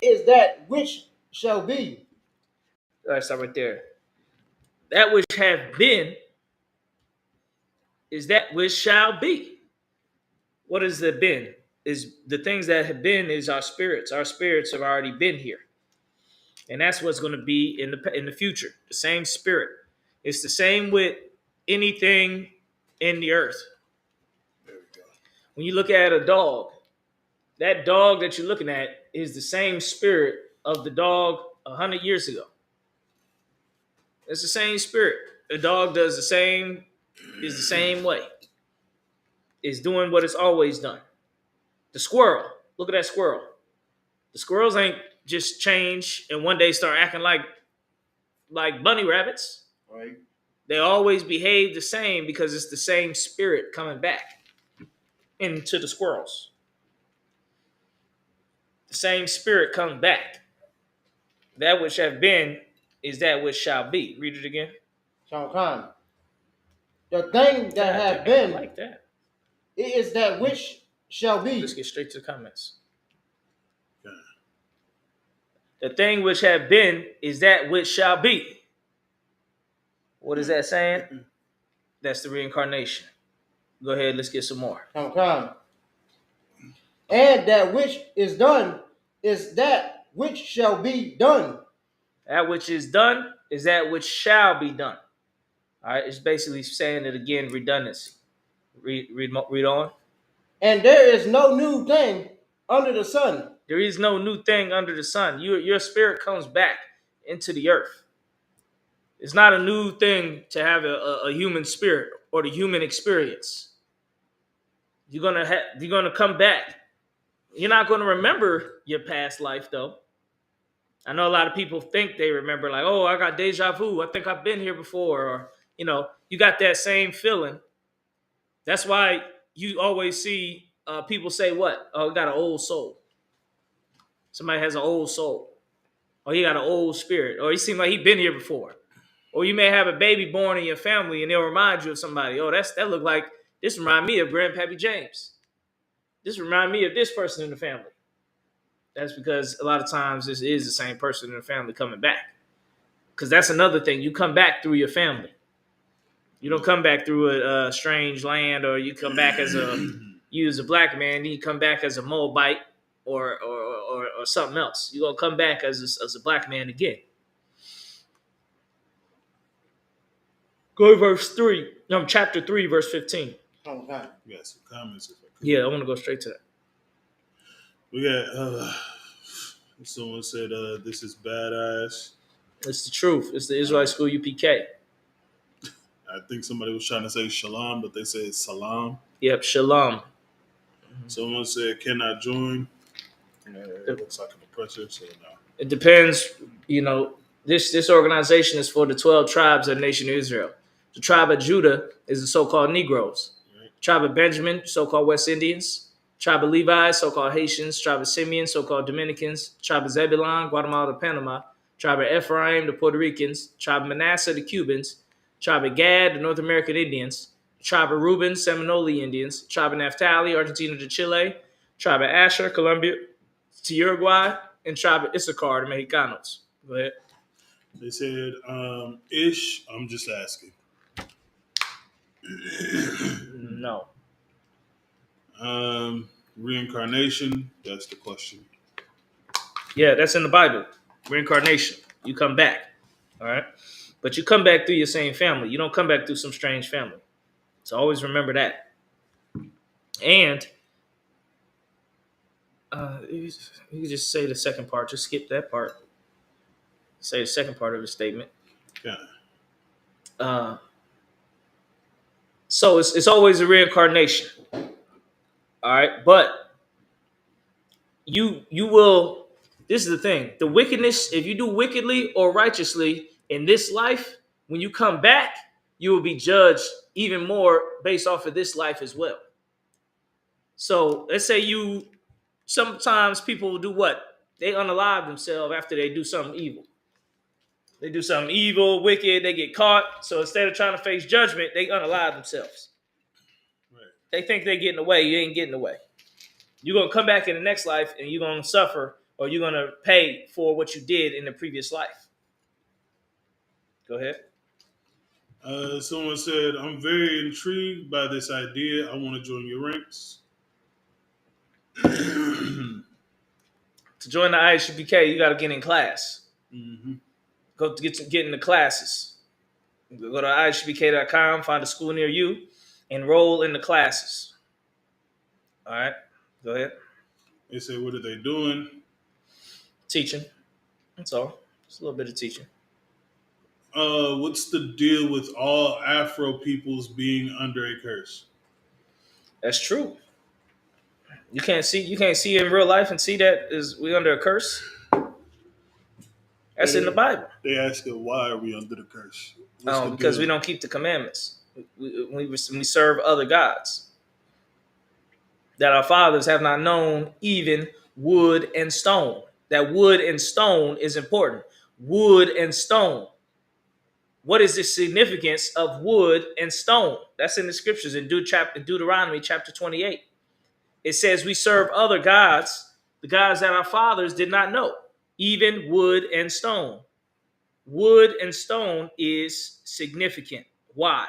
Is that which shall be. All right, stop right there. That which have been is that which shall be. What has the been? Is the things that have been is our spirits. Our spirits have already been here, and that's what's going to be in the future. The same spirit. It's the same with anything in the earth. There we go. When you look at a dog, that dog that you're looking at is the same spirit of the dog 100 years ago. It's the same spirit. The dog does the same, is the same way. It's doing what it's always done. The squirrel, look at that squirrel. The squirrels ain't just change and one day start acting like bunny rabbits. Right. They always behave the same because it's the same spirit coming back into the squirrels. The same spirit comes back. That which have been is that which shall be. Read it again. Sometimes. The thing that have been I like that. it is that which shall be. Let's get straight to the comments. Yeah. The thing which have been is that which shall be. What is that saying? That's the reincarnation. Go ahead, let's get some more. Sometimes. And that which is done is that which shall be done. That which is done is that which shall be done. All right, it's basically saying it again, redundancy. Read on. And there is no new thing under the sun. There is no new thing under the sun. Your spirit comes back into the earth. It's not a new thing to have a human spirit or the human experience. You're gonna come back. You're not gonna remember your past life though. I know a lot of people think they remember, like, oh, I got deja vu. I think I've been here before, or you got that same feeling. That's why you always see people say, "What? Oh, I got an old soul." Somebody has an old soul, or he got an old spirit, or he seems like he's been here before. Or you may have a baby born in your family, and they'll remind you of somebody. Oh, that look like this. Remind me of Grandpappy James. This remind me of this person in the family. That's because a lot of times this is the same person in the family coming back. Because that's another thing. You come back through your family. You don't come back through a strange land, or you come back as a black man, and you come back as a Moabite or something else. You're gonna come back as a black man again. Go to verse 3. No, chapter 3, verse 15. Okay. We got some comments. If I could. Yeah, I want to go straight to that. We got someone said this is badass. It's the truth. It's the Israelite School of UPK. I think somebody was trying to say shalom, but they said salam. Yep, shalom. Someone said, "Can I join?" It looks like a oppressor, so no. It depends. This organization is for the 12 tribes of the nation of Israel. The tribe of Judah is the so-called Negroes. Right? Tribe of Benjamin, so-called West Indians. Tribe of Levi, so-called Haitians. Tribe of Simeon, so-called Dominicans. Tribe of Zebulon, Guatemala, Panama. Tribe of Ephraim, the Puerto Ricans. Tribe of Manasseh, the Cubans. Tribe of Gad, the North American Indians. Tribe of Reuben, Seminole Indians. Tribe of Naphtali, Argentina to Chile. Tribe of Asher, Colombia to Uruguay. And tribe of Issachar, the Mexicanos. Go ahead. They said, ish, I'm just asking. No. Reincarnation, that's the question. Yeah, that's in the Bible. Reincarnation. You come back. All right. But you come back through your same family. You don't come back through some strange family. So always remember that. And you can just say the second part. Just skip that part. Say the second part of the statement. Yeah. So it's always a reincarnation. All right. But you will. This is the thing. The wickedness, if you do wickedly or righteously in this life, when you come back, you will be judged even more based off of this life as well. So let's say sometimes people will do what? They unalive themselves after they do something evil. They do something evil, wicked, they get caught. So instead of trying to face judgment, they unalive themselves. Right. They think they're getting away. You ain't getting away. You're going to come back in the next life and you're going to suffer or you're going to pay for what you did in the previous life. Go ahead. Someone said, I'm very intrigued by this idea. I want to join your ranks. To join the ISUPK, you got to get in class. Mm-hmm. Go to get in the classes. Go to ISUPK.com, find a school near you, enroll in the classes. All right. Go ahead. They said, what are they doing? Teaching. That's all. Just a little bit of teaching. What's the deal with all Afro peoples being under a curse? That's true. You can't see it in real life and see that is we under a curse. That's in the Bible. They ask her, why are we under the curse? What's the Because deal? we don't keep the commandments. We serve other gods that our fathers have not known, even wood and stone. That wood and stone is important. Wood and stone. What is the significance of wood and stone? That's in the scriptures in Deuteronomy chapter 28. It says we serve other gods, the gods that our fathers did not know, even wood and stone. Wood and stone is significant. Why?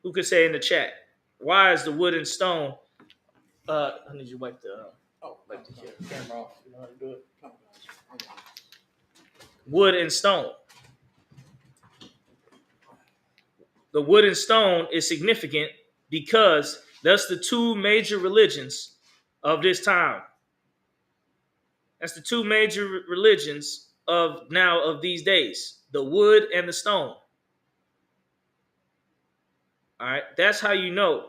Who could say in the chat? Why is the wood and stone? I need you to wipe the camera off. You know how to do it. Wood and stone. The wood and stone is significant because that's the two major religions of this time. That's the two major religions of these days. The wood and the stone. All right. That's how you know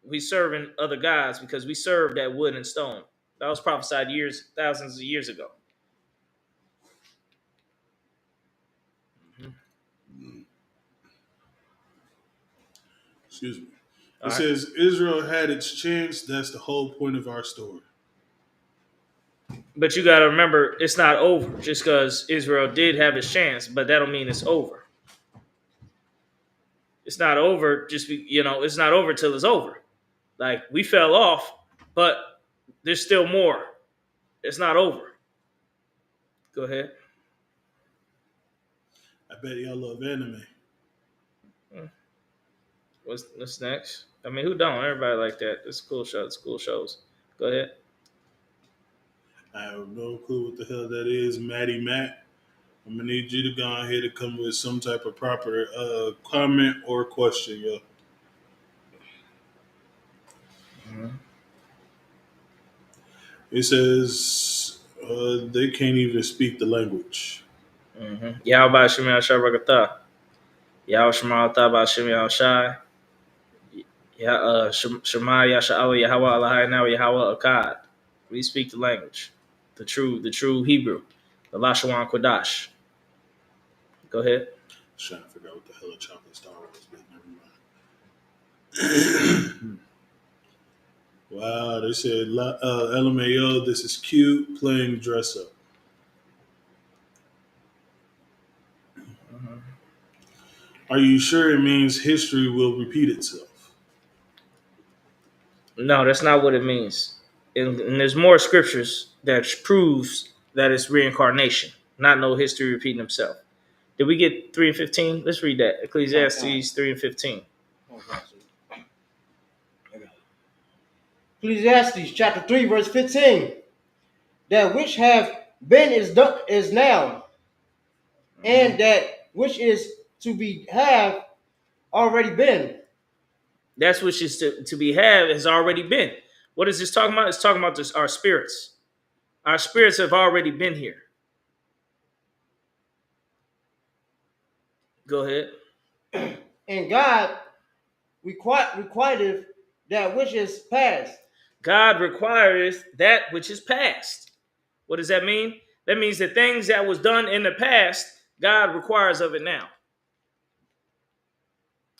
we serving other gods, because we serve that wood and stone. That was prophesied thousands of years ago. Excuse me. All It right. says Israel had its chance. That's the whole point of our story. But you got to remember, it's not over just because Israel did have its chance, but that don't mean it's over. It's not over it's not over till it's over. Like, we fell off, but there's still more. It's not over. Go ahead. I bet y'all love anime. What's next? I mean, who don't? Everybody like that. It's cool shows. Cool shows. Go ahead. I have no clue what the hell that is, Matty Matt. I'm gonna need you to go ahead and come with some type of proper comment or question, yo. Mm-hmm. It says they can't even speak the language. Yahweh Shemi Ashai Rakatha. Yahweh Shema Atha Shemi Ashai. Shema Yasha Allah Yahweh Allah Now Yahweh Akkad. We speak the language. the true Hebrew, the Lashawan Kodash. Go ahead. Trying to figure out what the hell a chocolate star was, but never mind. Wow, they said LMAO, this is cute, playing dress up. Are you sure it means history will repeat itself? No, that's not what it means. And there's more scriptures that proves that it's reincarnation, not no history repeating himself. Did we get 3 and 15? Let's read that. Ecclesiastes 3 and 15. Ecclesiastes chapter 3, verse 15. That which have been is done is now, and that which is to be have already been. That's which is to be had has already been. What is this talking about? It's talking about our spirits. Our spirits have already been here. Go ahead. And God requiteth that which is past. God requires that which is past. What does that mean? That means the things that was done in the past, God requires of it now.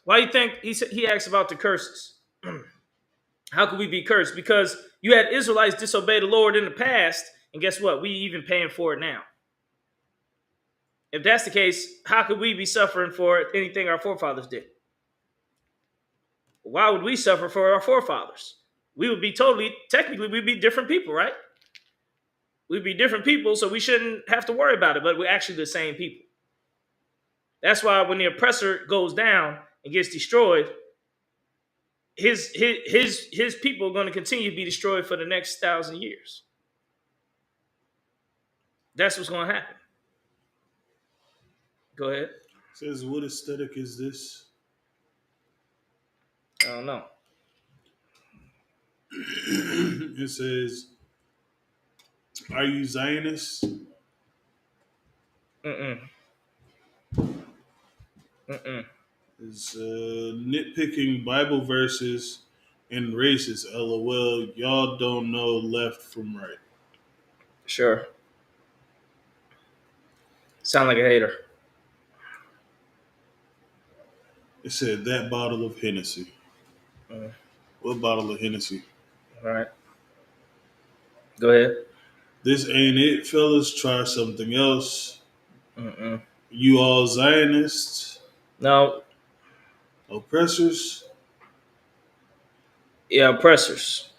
Why do you think he asks about the curses? How could we be cursed? Because you had Israelites disobey the Lord in the past, and guess what? We even paying for it now. If that's the case, how could we be suffering for anything our forefathers did? Why would we suffer for our forefathers? We would be technically, we'd be different people, right? We'd be different people, so we shouldn't have to worry about it, but we're actually the same people. That's why when the oppressor goes down and gets destroyed, his people are going to continue to be destroyed for the next 1,000 years. That's what's going to happen. Go ahead. It says, what aesthetic is this? I don't know. It says, are you Zionists? It's nitpicking Bible verses and races. LOL. Y'all don't know left from right. Sure. Sound like a hater. It said that bottle of Hennessy. What bottle of Hennessy? All right. Go ahead. This ain't it, fellas. Try something else. You all Zionists? No. Oppressors? Yeah, oppressors.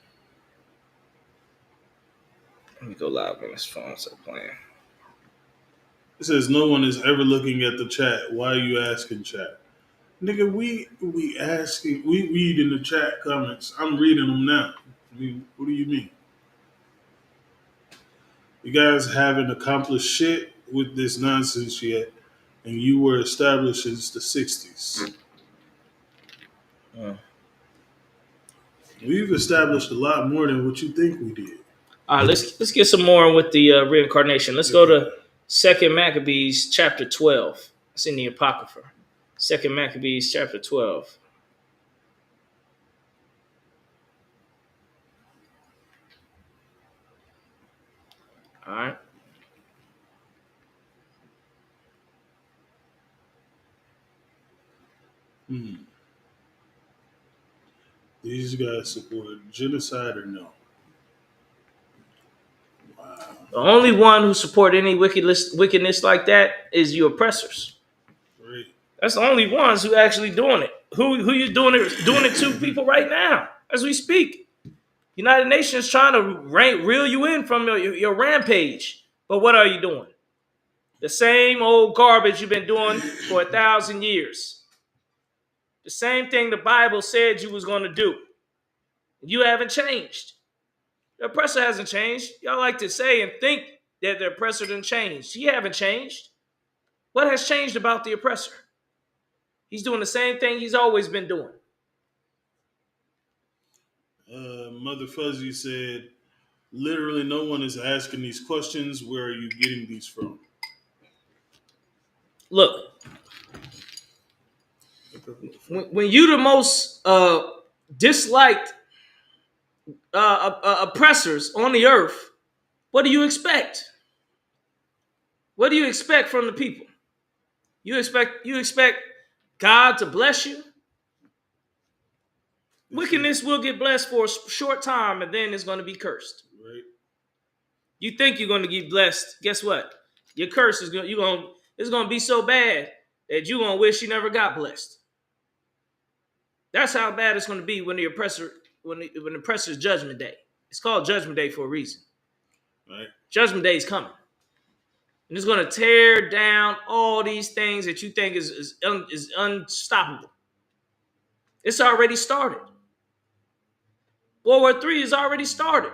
Let me go live on this phone. Stop playing. It says no one is ever looking at the chat. Why are you asking chat? Nigga, we asking, we read in the chat comments. I'm reading them now. I mean, what do you mean? You guys haven't accomplished shit with this nonsense yet, and you were established since the 60s. We've established a lot more than what you think we did. All right, let's get some more with the reincarnation. Let's go to 2 Maccabees chapter 12. It's in the Apocrypha. 2 Maccabees chapter 12. All right. These guys support genocide or no? Wow. The only one who support any wickedness like that is you oppressors. Great. That's the only ones who actually doing it. Who you doing it to people right now as we speak. United Nations trying to reel you in from your rampage. But what are you doing? The same old garbage you've been doing for 1,000 years. The same thing the Bible said you was going to do. You haven't changed. The oppressor hasn't changed. Y'all like to say and think that the oppressor didn't change. He haven't changed. What has changed about the oppressor? He's doing the same thing he's always been doing. Mother Fuzzy said, literally no one is asking these questions. Where are you getting these from? Look, when you the most disliked oppressors on the earth, What do you expect? What do you expect from the people? You expect God to bless you? Wickedness will get blessed for a short time, and then it's going to be cursed. Right. You think you're going to get blessed? Guess what? Your curse is going. It's going to be so bad that you're going to wish you never got blessed. That's how bad it's going to be when the oppressor's judgment day. It's called Judgment Day for a reason. Right. Judgment Day is coming. And it's going to tear down all these things that you think is unstoppable. It's already started. World War III has already started.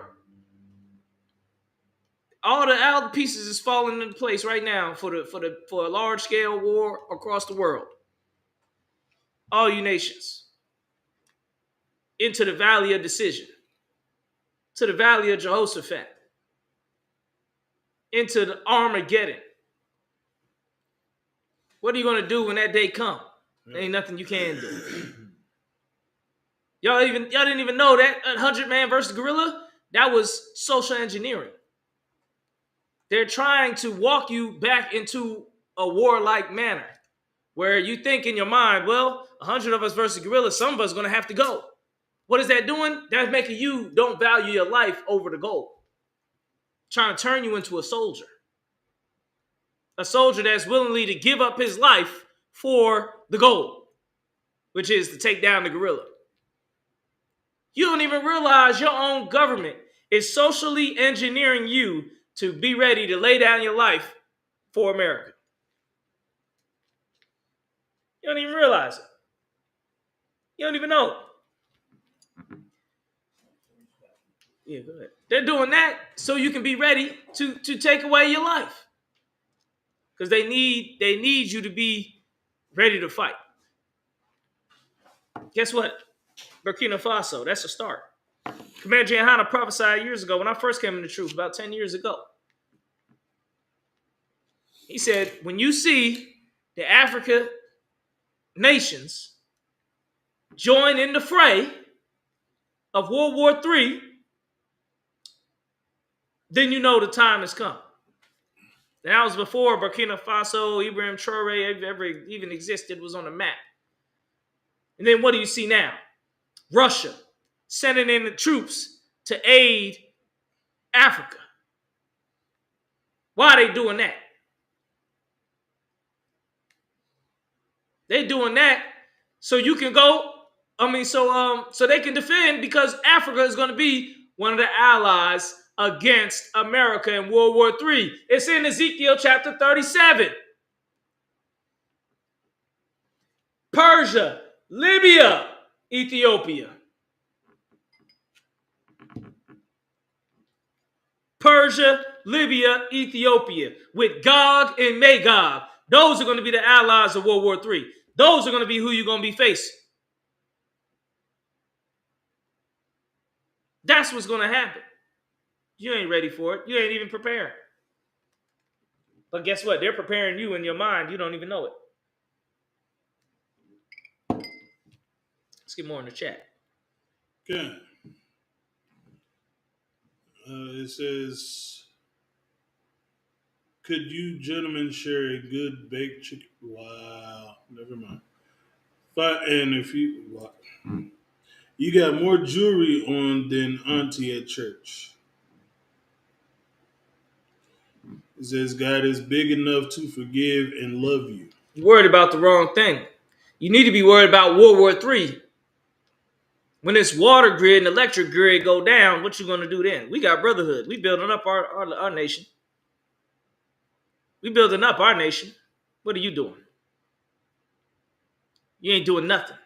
All the pieces is falling into place right now for a large scale war across the world. All you nations into the valley of decision, to the valley of Jehoshaphat, into the Armageddon. What are you going to do when that day comes? There ain't nothing you can do. Y'all didn't even know that 100-man versus gorilla? That was social engineering. They're trying to walk you back into a warlike manner where you think in your mind, well, 100 of us versus gorilla, some of us are going to have to go. What is that doing? That's making you don't value your life over the goal. Trying to turn you into a soldier. A soldier that's willingly to give up his life for the goal, which is to take down the gorilla. You don't even realize your own government is socially engineering you to be ready to lay down your life for America. You don't even realize it. You don't even know it. Yeah, go ahead. They're doing that so you can be ready to take away your life. Because they need you to be ready to fight. Guess what? Burkina Faso, that's a start. Commander Jehana prophesied years ago when I first came into the truth, about 10 years ago. He said, when you see the African nations join in the fray of World War III, then you know the time has come. And that was before Burkina Faso, Ibrahim Traore ever even existed, was on the map. And then what do you see now? Russia sending in the troops to aid Africa. Why are they doing that? They doing that so you can go. So they can defend, because Africa is going to be one of the allies against America in World War III. It's in Ezekiel chapter 37. Persia, Libya, Ethiopia. Persia, Libya, Ethiopia, with Gog and Magog. Those are going to be the allies of World War III. Those are going to be who you're going to be facing. That's what's going to happen. You ain't ready for it. You ain't even prepared. But guess what? They're preparing you in your mind. You don't even know it. Let's get more in the chat. Okay. It says, could you gentlemen share a good baked chicken? Wow. Never mind. And if you got more jewelry on than auntie at church. It says God is big enough to forgive and love you. You're worried about the wrong thing. You need to be worried about World War III. When this water grid and electric grid go down, what you going to do then? We got brotherhood. We building up our nation. We building up our nation. What are you doing? You ain't doing nothing.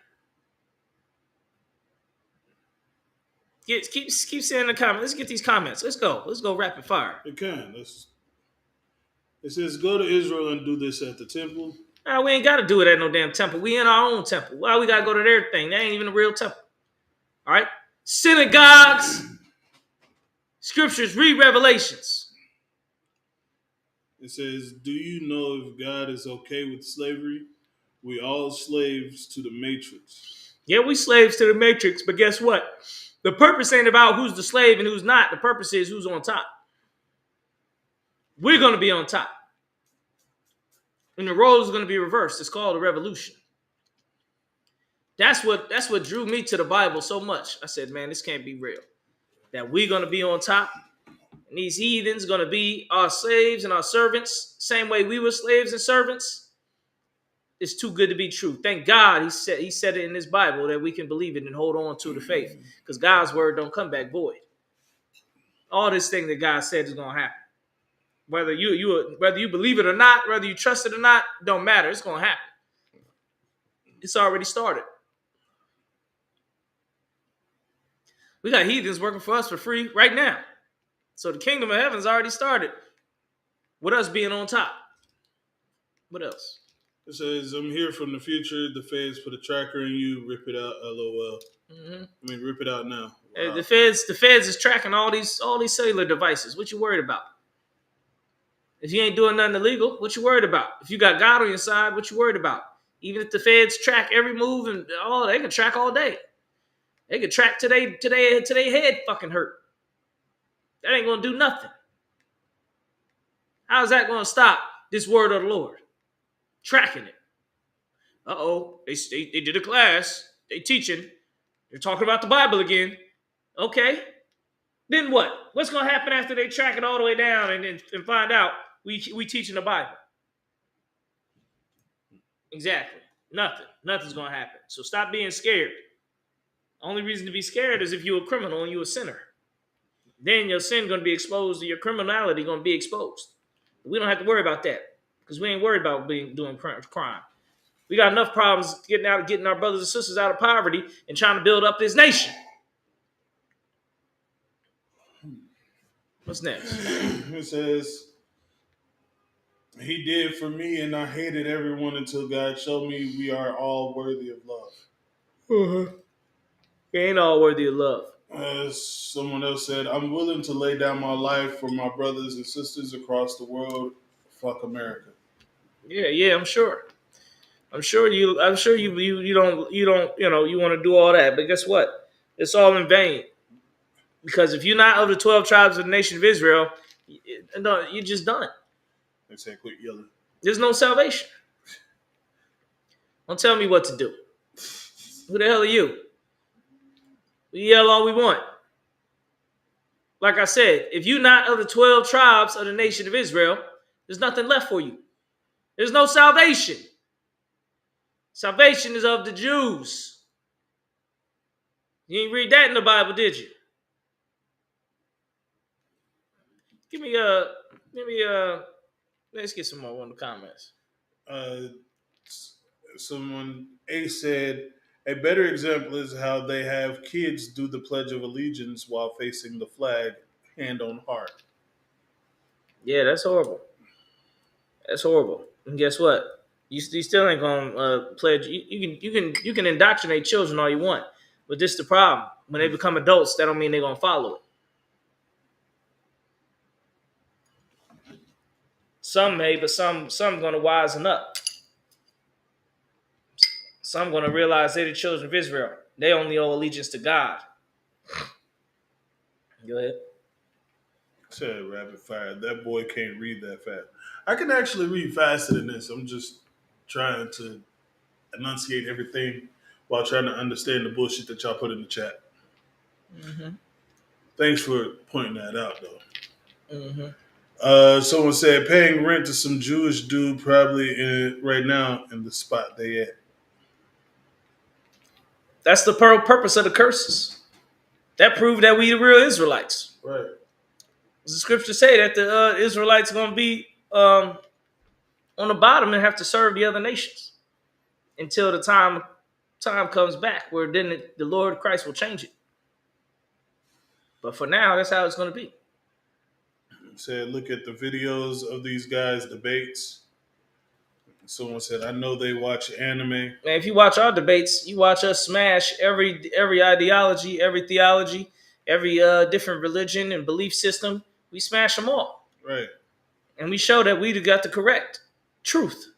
Keep saying the comments. Let's get these comments. Let's go rapid fire. It can. It says, go to Israel and do this at the temple. We ain't got to do it at no damn temple. We in our own temple. Why we got to go to their thing? That ain't even a real temple. All right? Synagogues, scriptures, read Revelations. It says, do you know if God is okay with slavery? We all slaves to the matrix. Yeah, we slaves to the matrix, but guess what? The purpose ain't about who's the slave and who's not. The purpose is who's on top. We're going to be on top. And the role is going to be reversed. It's called a revolution. That's what drew me to the Bible so much. I said, man, this can't be real. That we're going to be on top. And these heathens going to be our slaves and our servants. Same way we were slaves and servants. It's too good to be true. Thank God he said it in his Bible that we can believe it and hold on to the faith. Because God's word don't come back void. All this thing that God said is going to happen. Whether you believe it or not, whether you trust it or not, don't matter. It's going to happen. It's already started. We got heathens working for us for free right now. So the kingdom of heaven's already started with us being on top. What else? It says, I'm here from the future. The feds put a tracker in you. Rip it out, LOL. Mm-hmm. I mean, rip it out now. Wow. The feds is tracking all these cellular devices. What you worried about? If you ain't doing nothing illegal, what you worried about? If you got God on your side, what you worried about? Even if the feds track every move and all, they can track all day. They can track today head fucking hurt. That ain't gonna do nothing. How's that gonna stop this word of the Lord? Tracking it. They did a class. They teaching. They're talking about the Bible again. Okay. Then what? What's gonna happen after they track it all the way down and find out we teaching the Bible? Exactly. Nothing. Nothing's gonna happen. So stop being scared. Only reason to be scared is if you're a criminal and you're a sinner. Then your sin gonna be exposed, or your criminality gonna be exposed. We don't have to worry about that because we ain't worried about doing crime. We got enough problems getting our brothers and sisters out of poverty and trying to build up this nation. What's next? It says, he did for me, and I hated everyone until God showed me we are all worthy of love. Mm-hmm. We ain't all worthy of love. As someone else said, I'm willing to lay down my life for my brothers and sisters across the world. Fuck America. Yeah, I'm sure. I'm sure you don't you want to do all that, but guess what? It's all in vain. Because if you're not of the 12 tribes of the nation of Israel, you're just done. They said, quit yelling. There's no salvation. Don't tell me what to do. Who the hell are you? We yell all we want. Like I said, if you're not of the 12 tribes of the nation of Israel, there's nothing left for you. There's no salvation. Salvation is of the Jews. You didn't read that in the Bible, did you? Let's get some more on the comments. Someone A said, a better example is how they have kids do the Pledge of Allegiance while facing the flag, hand on heart. Yeah, that's horrible. That's horrible. And guess what? You still ain't gonna pledge. You can indoctrinate children all you want, but this is the problem. When they become adults, that don't mean they're gonna follow it. Some may, but some gonna wisen up. Some gonna realize they're the children of Israel. They only owe allegiance to God. Go ahead. Said rapid fire. That boy can't read that fast. I can actually read faster than this. I'm just trying to enunciate everything while trying to understand the bullshit that y'all put in the chat. Mm-hmm. Thanks for pointing that out, though. Mm-hmm. Someone said paying rent to some Jewish dude probably right now in the spot they at. That's the purpose of the curses. That proved that we the real Israelites. Right. The scriptures say that the Israelites are going to be on the bottom and have to serve the other nations until the time comes back where then the Lord Christ will change it. But for now, that's how it's going to be. Said, look at the videos of these guys' debates. Someone said, I know they watch anime. Man, if you watch our debates, you watch us smash every ideology, every theology, every different religion and belief system. We smash them all. Right. And we show that we got the correct truth.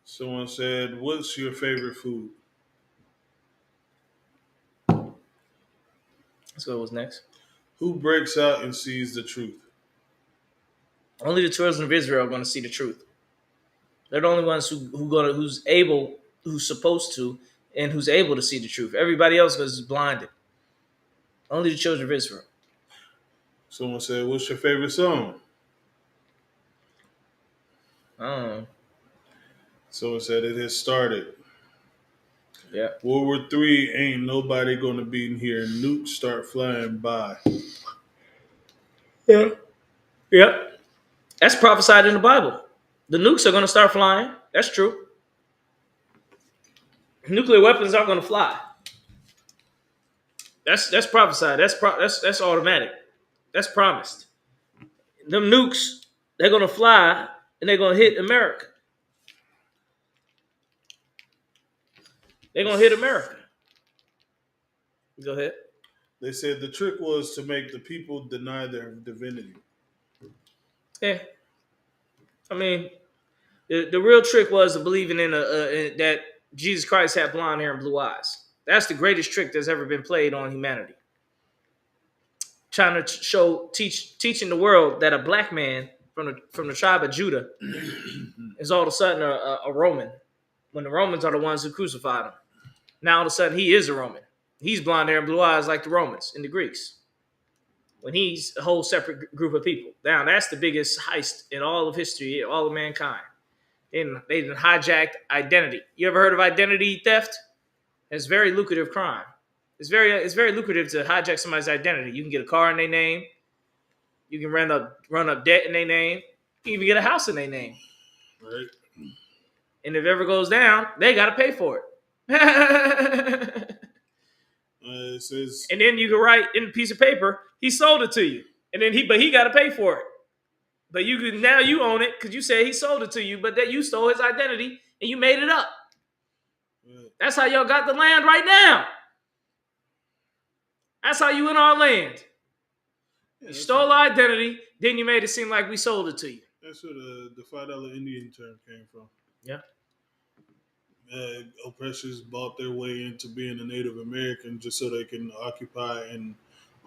Someone said, what's your favorite food? Let's go. What's next? Who breaks out and sees the truth? Only the children of Israel are going to see the truth. They're the only ones who's supposed to, and who's able to see the truth. Everybody else is blinded. Only the children of Israel. Someone said, "What's your favorite song?" I don't know. Someone said, "It has started." Yeah. World War III ain't nobody gonna be in here. Nukes start flying by. Yeah. Yeah. That's prophesied in the Bible. The nukes are going to start flying. That's true. Nuclear weapons are going to fly. That's prophesied. That's automatic. That's promised. Them nukes, they're going to fly and they're going to hit America. They're going to hit America. Go ahead. They said the trick was to make the people deny their divinity. Yeah. I mean, the real trick was believing in that Jesus Christ had blonde hair and blue eyes. That's the greatest trick that's ever been played on humanity. Trying to teaching the world that a black man from the tribe of Judah is all of a sudden a Roman, when the Romans are the ones who crucified him. Now all of a sudden he is a Roman. He's blonde hair and blue eyes like the Romans and the Greeks, when he's a whole separate group of people. Now that's the biggest heist in all of history, all of mankind. And they hijacked identity. You ever heard of identity theft? It's a very lucrative crime. It's very lucrative to hijack somebody's identity. You can get a car in their name. You can run up debt in their name. You can even get a house in their name. Right. And if it ever goes down, they got to pay for it. It says, and then you can write in a piece of paper, he sold it to you. And then he got to pay for it. But now you own it because you say he sold it to you, but that you stole his identity and you made it up. Right. That's how y'all got the land right now. That's how you in our land. Yeah, you stole our identity, then you made it seem like we sold it to you. That's where the $5 Indian term came from. Yeah. Oppressors bought their way into being a Native American just so they can occupy and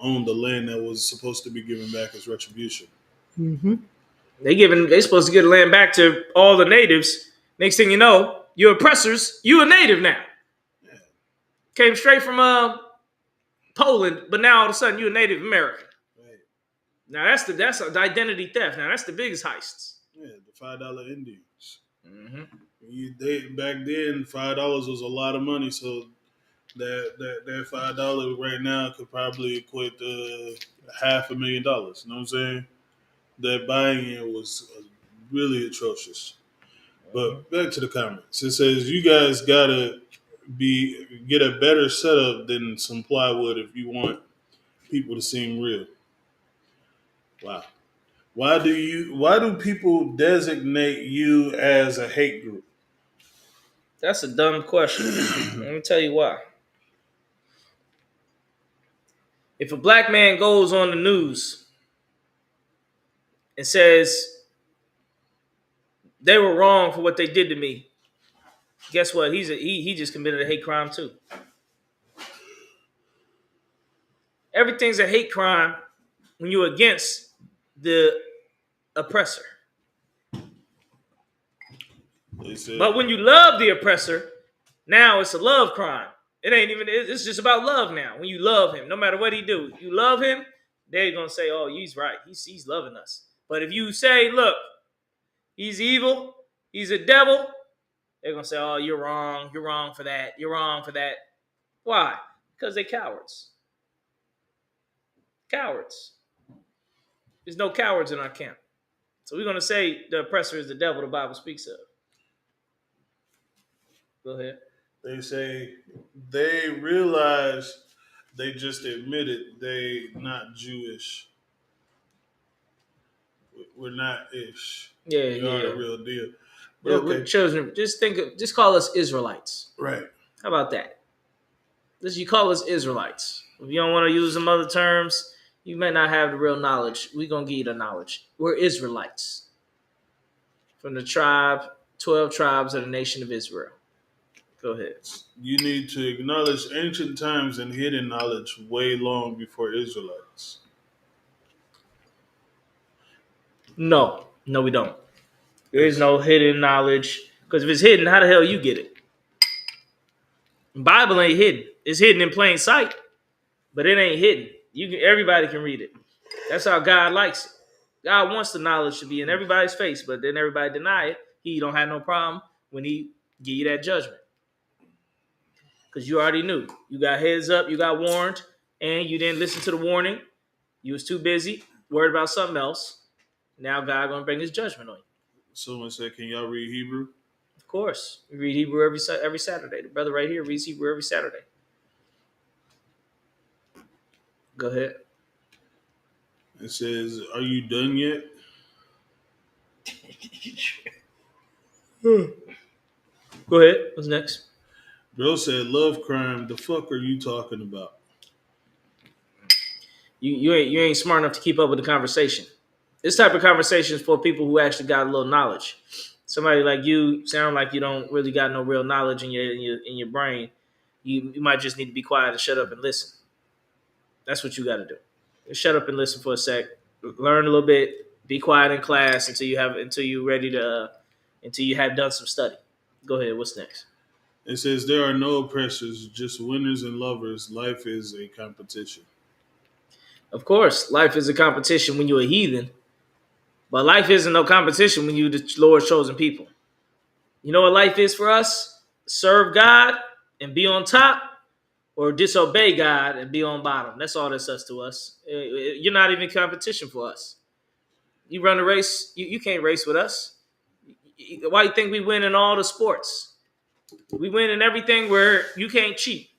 own the land that was supposed to be given back as retribution. Mm-hmm. They supposed to give the land back to all the natives. Next thing you know, you're oppressors. You a native now. Yeah. Came straight from Poland, but now all of a sudden you're a Native American. Right. Now that's the identity theft. Now that's the biggest heists. Yeah, the $5 Indians. Mm-hmm. Back then, $5 was a lot of money, so that $5 right now could probably equate to $500,000. You know what I'm saying? That buying it was really atrocious. But back to the comments. It says you guys gotta get a better setup than some plywood if you want people to seem real. Wow. Why do people designate you as a hate group? That's a dumb question. Let me tell you why. If a black man goes on the news and says they were wrong for what they did to me, guess what? He just committed a hate crime too. Everything's a hate crime when you're against the oppressor. But when you love the oppressor, now it's a love crime. It ain't even. It's just about love now. When you love him, no matter what he do, you love him. They're gonna say, "Oh, he's right. He's loving us." But if you say, "Look, he's evil. He's a devil," they're gonna say, "Oh, you're wrong. You're wrong for that. You're wrong for that." Why? Because they're cowards. Cowards. There's no cowards in our camp. So we're gonna say the oppressor is the devil the Bible speaks of. Go ahead. They say they realize they just admitted they not Jewish. We're not ish. Yeah, we are the real deal. But okay. We're children. Just call us Israelites. Right. How about that? You call us Israelites. If you don't want to use some other terms, you may not have the real knowledge. We're gonna give you the knowledge. We're Israelites. From the 12 tribes of the nation of Israel. Go ahead. You need to acknowledge ancient times and hidden knowledge way long before Israelites. No, we don't. There is no hidden knowledge. Because if it's hidden, how the hell you get it? Bible ain't hidden. It's hidden in plain sight, but it ain't hidden. Everybody can read it. That's how God likes it. God wants the knowledge to be in everybody's face, but then everybody deny it. He don't have no problem when he give you that judgment. Because you already knew. You got heads up, you got warned, and you didn't listen to the warning. You was too busy, worried about something else. Now God gonna bring his judgment on you. Someone said, "Can y'all read Hebrew?" Of course. We read Hebrew every Saturday. The brother right here reads Hebrew every Saturday. Go ahead. It says, "Are you done yet?" Go ahead. What's next? Bro said, "Love crime. The fuck are you talking about?" You ain't smart enough to keep up with the conversation. This type of conversation is for people who actually got a little knowledge. Somebody like you sound like you don't really got no real knowledge in your brain. You might just need to be quiet and shut up and listen. That's what you got to do. Just shut up and listen for a sec. Learn a little bit. Be quiet in class until you have done some study. Go ahead. What's next? It says, "There are no oppressors, just winners and lovers. Life is a competition." Of course, life is a competition when you're a heathen, but life isn't no competition when you're the Lord's chosen people. You know what life is for us? Serve God and be on top, or disobey God and be on bottom. That's all that's us to us. You're not even competition for us. You run a race, you can't race with us. Why you think we win in all the sports? We win in everything where you can't cheat.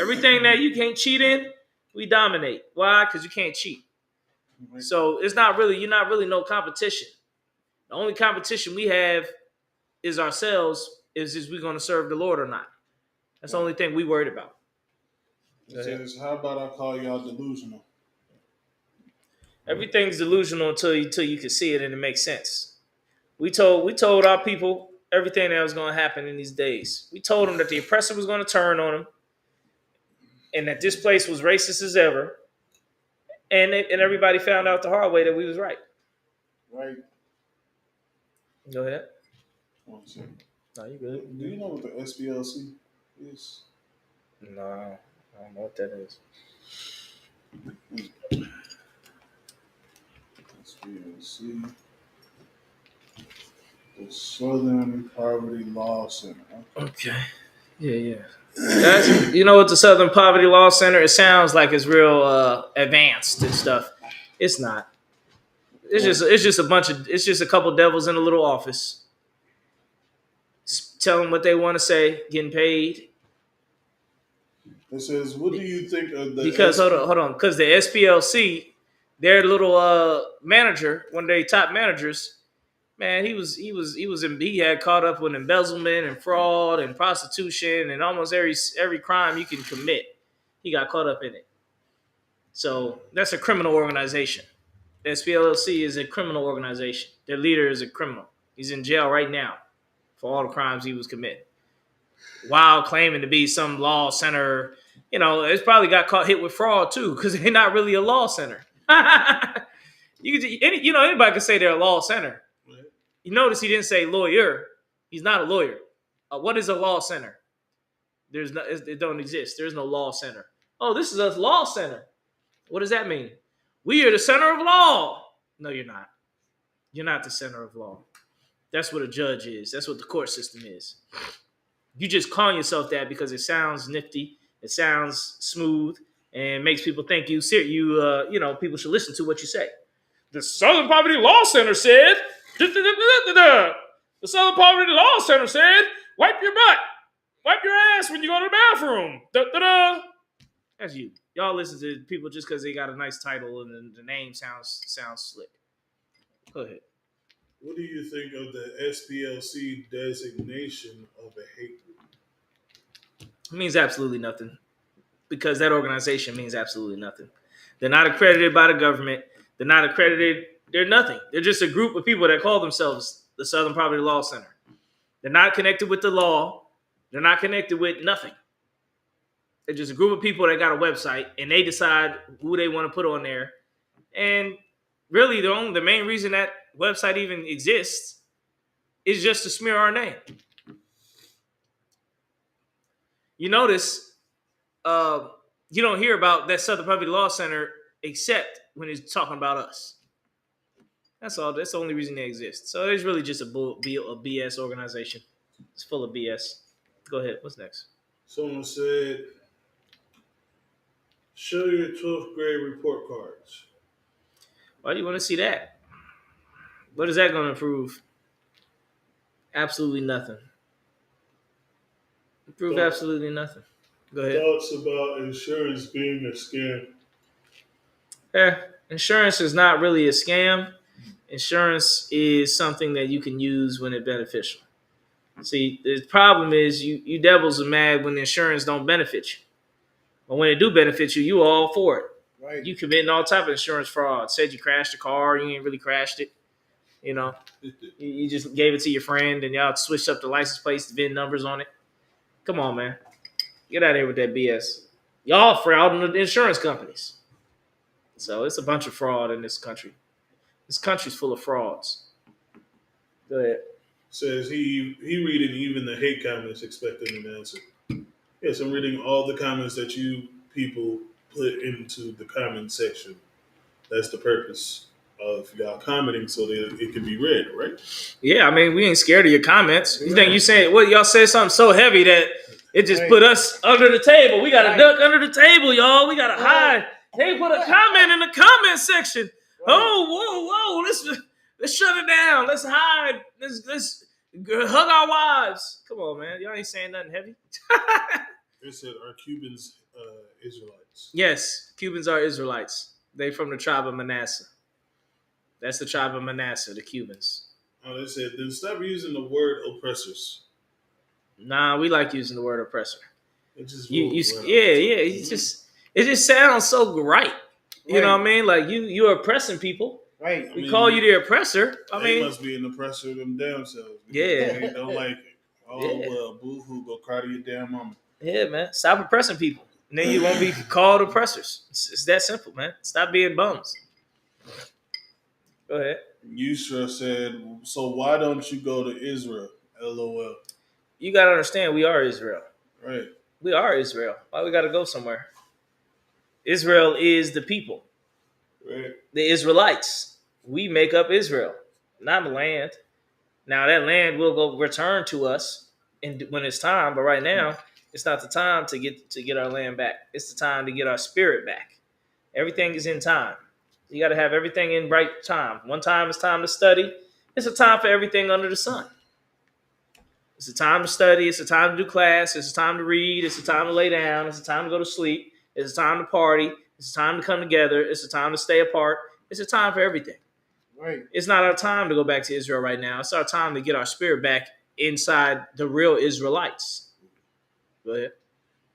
Everything that you can't cheat in, we dominate. Why? Because you can't cheat. So you're not really no competition. The only competition we have is ourselves, is we going to serve the Lord or not. That's the only thing we worried about. It says, "How about I call y'all delusional?" Everything's delusional until you can see it and it makes sense. We told our people everything that was going to happen in these days. We told them that the oppressor was going to turn on them, and that this place was racist as ever. And everybody found out the hard way that we was right. Right. Go ahead. One second. No, you good. Do you know what the SPLC is? No, I don't know what that is. SPLC. The Southern Poverty Law Center. Okay. Yeah. That's, you know what the Southern Poverty Law Center? It sounds like it's real advanced and stuff. It's not. It's just a couple devils in a little office. Tell them what they want to say, getting paid. It says, "What do you think of the?" Because hold on, because the SPLC, their little manager, one of their top managers, man, he had caught up with embezzlement and fraud and prostitution and almost every crime you can commit. He got caught up in it. So that's a criminal organization. The SPLC is a criminal organization. Their leader is a criminal. He's in jail right now for all the crimes he was committing, while claiming to be some law center. You know, it's probably got hit with fraud too, because they're not really a law center. Anybody can say they're a law center. You notice he didn't say lawyer. He's not a lawyer. What is a law center? It don't exist. There's no law center. Oh, this is a law center. What does that mean? We are the center of law. No, you're not. You're not the center of law. That's what a judge is. That's what the court system is. You just call yourself that because it sounds nifty, it sounds smooth, and makes people think people should listen to what you say. The Southern Poverty Law Center said, the Southern Poverty Law Center said, wipe your butt, wipe your ass when you go to the bathroom. That's you. Y'all listen to people just because they got a nice title and the name sounds slick. Go ahead. What do you think of the SPLC designation of a hate group? It means absolutely nothing, because that organization means absolutely nothing. They're not accredited by the government. They're not accredited. They're nothing. They're just a group of people that call themselves the Southern Poverty Law Center. They're not connected with the law. They're not connected with nothing. They're just a group of people that got a website, and they decide who they want to put on there. And Really, the main reason that website even exists is just to smear our name. You notice, uh, you don't hear about that Southern Public Law Center except when it's talking about us. That's all. That's the only reason they exist. So it's really just a BS organization. It's full of BS. Go ahead. What's next? Someone said, show your 12th grade report cards. Why do you want to see that? What is that going to improve? Absolutely nothing. Improve absolutely nothing. Go ahead. Thoughts about insurance being a scam. Insurance is not really a scam. Insurance is something that you can use when it's beneficial. See, the problem is you devils are mad when the insurance don't benefit you. But when it do benefit you, you all for it. Right. You committing all type of insurance fraud. Said you crashed a car, you ain't really crashed it. You know, you just gave it to your friend and y'all switched up the license plates, the VIN numbers on it. Come on, man. Get out of here with that BS. Y'all fraud the insurance companies. So it's a bunch of fraud in this country. This country's full of frauds. Go ahead. Says he reading even the hate comments expecting an answer. Yes, I'm reading all the comments that you people put into the comment section. That's the purpose of y'all commenting so that it can be read, right? Yeah, I mean, we ain't scared of your comments. You think you saying what y'all said something so heavy that it just put us under the table. We got to duck under the table, y'all. We got to hide. They put a comment in the comment section. Oh, whoa. Let's shut it down. Let's hide. Let's hug our wives. Come on, man. Y'all ain't saying nothing heavy. They said, are Cubans Israelites? Yes, Cubans are Israelites. They from the tribe of Manasseh. That's the tribe of Manasseh, the Cubans. Oh, they said, then stop using the word oppressors. Nah, we like using the word oppressor. It just It just sounds so right. You know what I mean? Like you're oppressing people. Right. We call you the oppressor. They must be an oppressor them damn selves. Yeah. They don't like it. Oh, well, boo-hoo, go cry to your damn mama. Yeah, man. Stop oppressing people. And then you won't be called oppressors. It's that simple, man. Stop being bums. Go ahead. Yusra said, so why don't you go to Israel? LOL. You got to understand, we are Israel. Right. We are Israel. Why we got to go somewhere? Israel is the people. Right. The Israelites. We make up Israel, not the land. Now that land will go return to us when it's time, but right now it's not the time to get our land back. It's the time to get our spirit back. Everything is in time. You got to have everything in right time. One time is time to study. It's a time for everything under the sun. It's a time to study. It's a time to do class. It's a time to read. It's a time to lay down. It's a time to go to sleep. It's a time to party. It's a time to come together. It's a time to stay apart. It's a time for everything. Right. It's not our time to go back to Israel right now. It's our time to get our spirit back inside the real Israelites. Go ahead.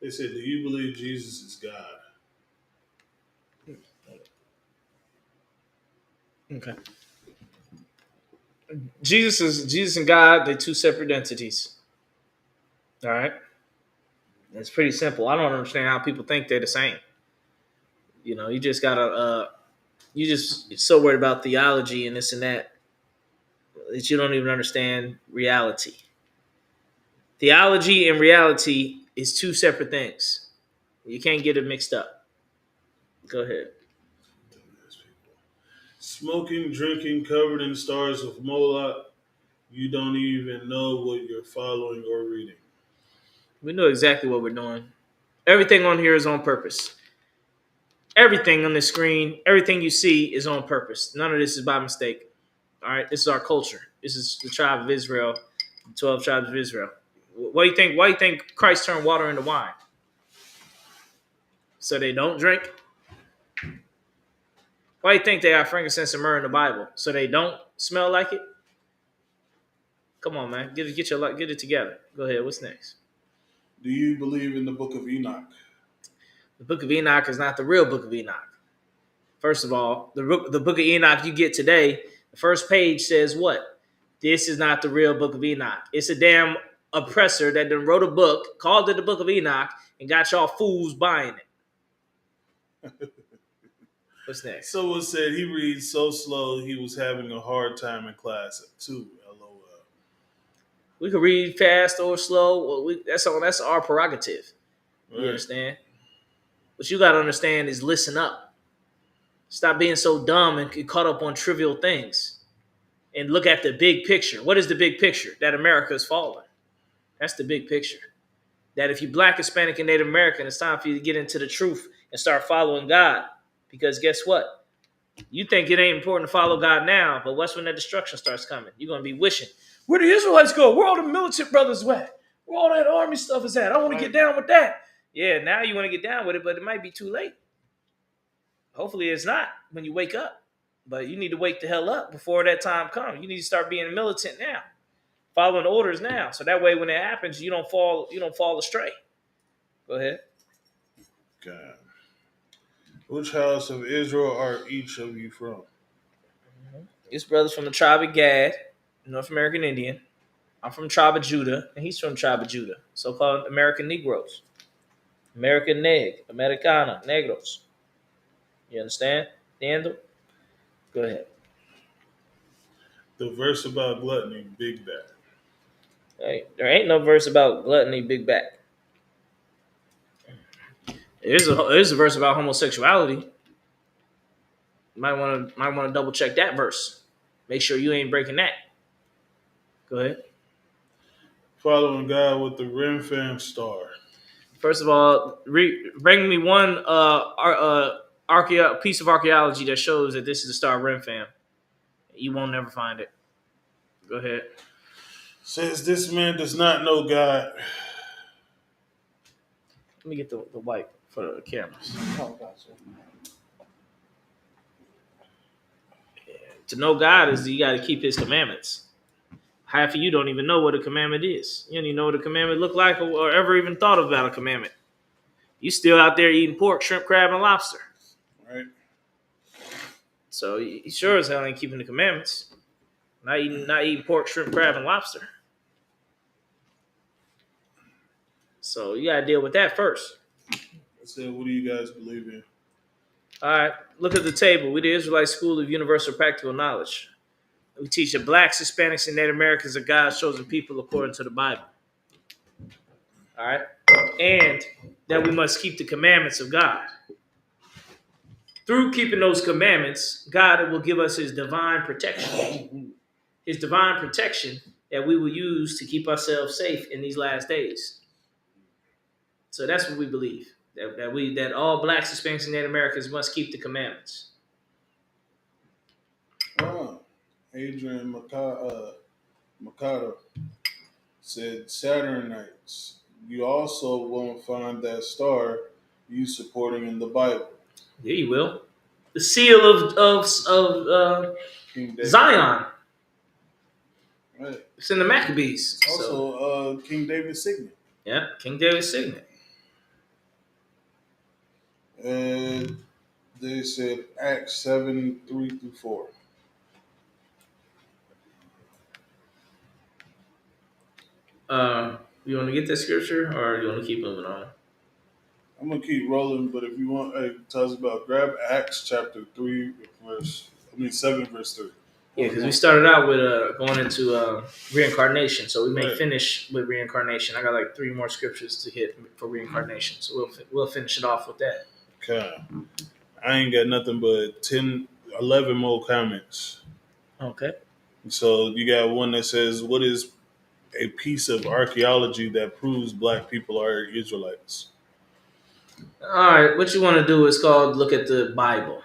They said, do you believe Jesus is God? Okay. Jesus and God, they're two separate entities. All right. It's pretty simple. I don't understand how people think they're the same. You know, you just gotta you just so worried about theology and this and that you don't even understand reality. Theology and reality is two separate things. You can't get it mixed up. Go ahead. Smoking, drinking, covered in stars of Moloch. You don't even know what you're following or reading. We know exactly what we're doing. Everything on here is on purpose. Everything on the screen, everything you see is on purpose. None of this is by mistake. All right, this is our culture. This is the tribe of Israel, the 12 tribes of Israel. What do you think? Why do you think Christ turned water into wine? So they don't drink? Why do you think they got frankincense and myrrh in the Bible? So they don't smell like it? Come on, man. Get it together. Go ahead. What's next? Do you believe in the book of Enoch? The book of Enoch is not the real book of Enoch. First of all, the book of Enoch you get today, the first page says what? This is not the real book of Enoch. It's a damn oppressor that done wrote a book, called it the book of Enoch, and got y'all fools buying it. What's next? Someone said he reads so slow he was having a hard time in class too. LOL. We could read fast or slow. Well, that's our prerogative. You Right. understand? What you got to understand is listen up. Stop being so dumb and get caught up on trivial things. And look at the big picture. What is the big picture? That America is falling. That's the big picture. That if you're Black, Hispanic, and Native American, it's time for you to get into the truth and start following God. Because guess what? You think it ain't important to follow God now, but what's when that destruction starts coming? You're going to be wishing, where the Israelites go? Where all the militant brothers at? Where all that army stuff is at? I want to get down with that. Yeah, now you want to get down with it, but it might be too late. Hopefully it's not when you wake up. But you need to wake the hell up before that time comes. You need to start being militant now, following orders now. So that way when it happens, you don't fall astray. Go ahead. God. Which house of Israel are each of you from? His brother's from the tribe of Gad, North American Indian. I'm from the tribe of Judah, and he's from the tribe of Judah. So-called American Negroes. American Neg, Americana, Negros. You understand? Daniel? Go ahead. The verse about gluttony, big bad. Hey, there ain't no verse about gluttony, big back. There's a verse about homosexuality. You might want to double check that verse. Make sure you ain't breaking that. Go ahead. Following God with the Rim Fam star. First of all, bring me one piece of archaeology that shows that this is the Star Rim Fam. You won't never find it. Go ahead. Says this man does not know God. Let me get the wipe for the cameras. Oh, gotcha. To know God is you got to keep His commandments. Half of you don't even know what a commandment is. You don't even know what a commandment look like or ever even thought about a commandment. You still out there eating pork, shrimp, crab, and lobster. Right. So you sure as hell ain't keeping the commandments. Not eating pork, shrimp, crab, and lobster. So you gotta deal with that first. I said, what do you guys believe in? All right, look at the table. We're the Israelite School of Universal Practical Knowledge. We teach that Blacks, Hispanics, and Native Americans are God's chosen people according to the Bible. All right, and that we must keep the commandments of God. Through keeping those commandments, God will give us His divine protection. His divine protection that we will use to keep ourselves safe in these last days. So that's what we believe. That all Blacks, Hispanics, and Native Americans must keep the commandments. Adrian Mikado said Saturn nights. You also won't find that star you supporting in the Bible. Yeah, you will. The seal of King David. Zion. Right. It's in the Maccabees. Also, King David's signet. Yeah, King David's signet. And they said Acts 7:3-4. You want to get that scripture, or you want to keep moving on? I'm gonna keep rolling, but if you want, tell us about grab Acts chapter 7 verse 3. Yeah, because we started out with going into reincarnation, so we may Right. finish with reincarnation. I got like 3 more scriptures to hit for reincarnation, so we'll finish it off with that. Okay. I ain't got nothing but 11 more comments. Okay. So you got one that says, "What is a piece of archaeology that proves Black people are Israelites?" All right, what you want to do is called look at the Bible.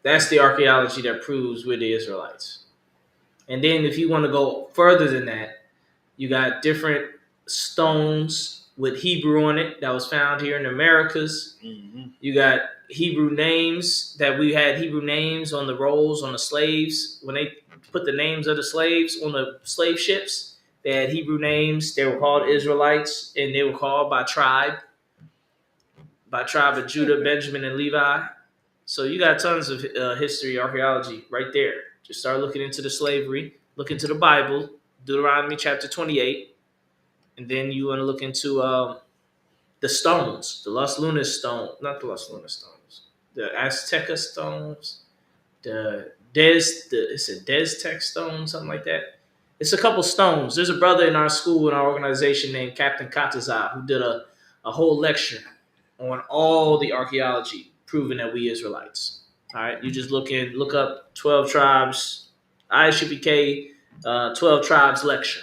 That's the archaeology that proves we're the Israelites. And then if you want to go further than that, you got different stones with Hebrew on it that was found here in the Americas. Mm-hmm. You got Hebrew names that we had Hebrew names on the rolls on the slaves. When they put the names of the slaves on the slave ships, they had Hebrew names. They were called Israelites, and they were called by tribe of Judah, Benjamin, and Levi. So you got tons of history, archaeology right there. Just start looking into the slavery, look into the Bible, Deuteronomy chapter 28, and then you want to look into the stones, the Las Lunas stone, not the Las Lunas stones. the Azteca stones, it's a Destech stone, something like that. It's a couple stones. There's a brother in our school, in our organization named Captain Katazab, who did a whole lecture on all the archaeology proving that we Israelites. All right, you just look up 12 tribes, ISUPK 12 tribes lecture.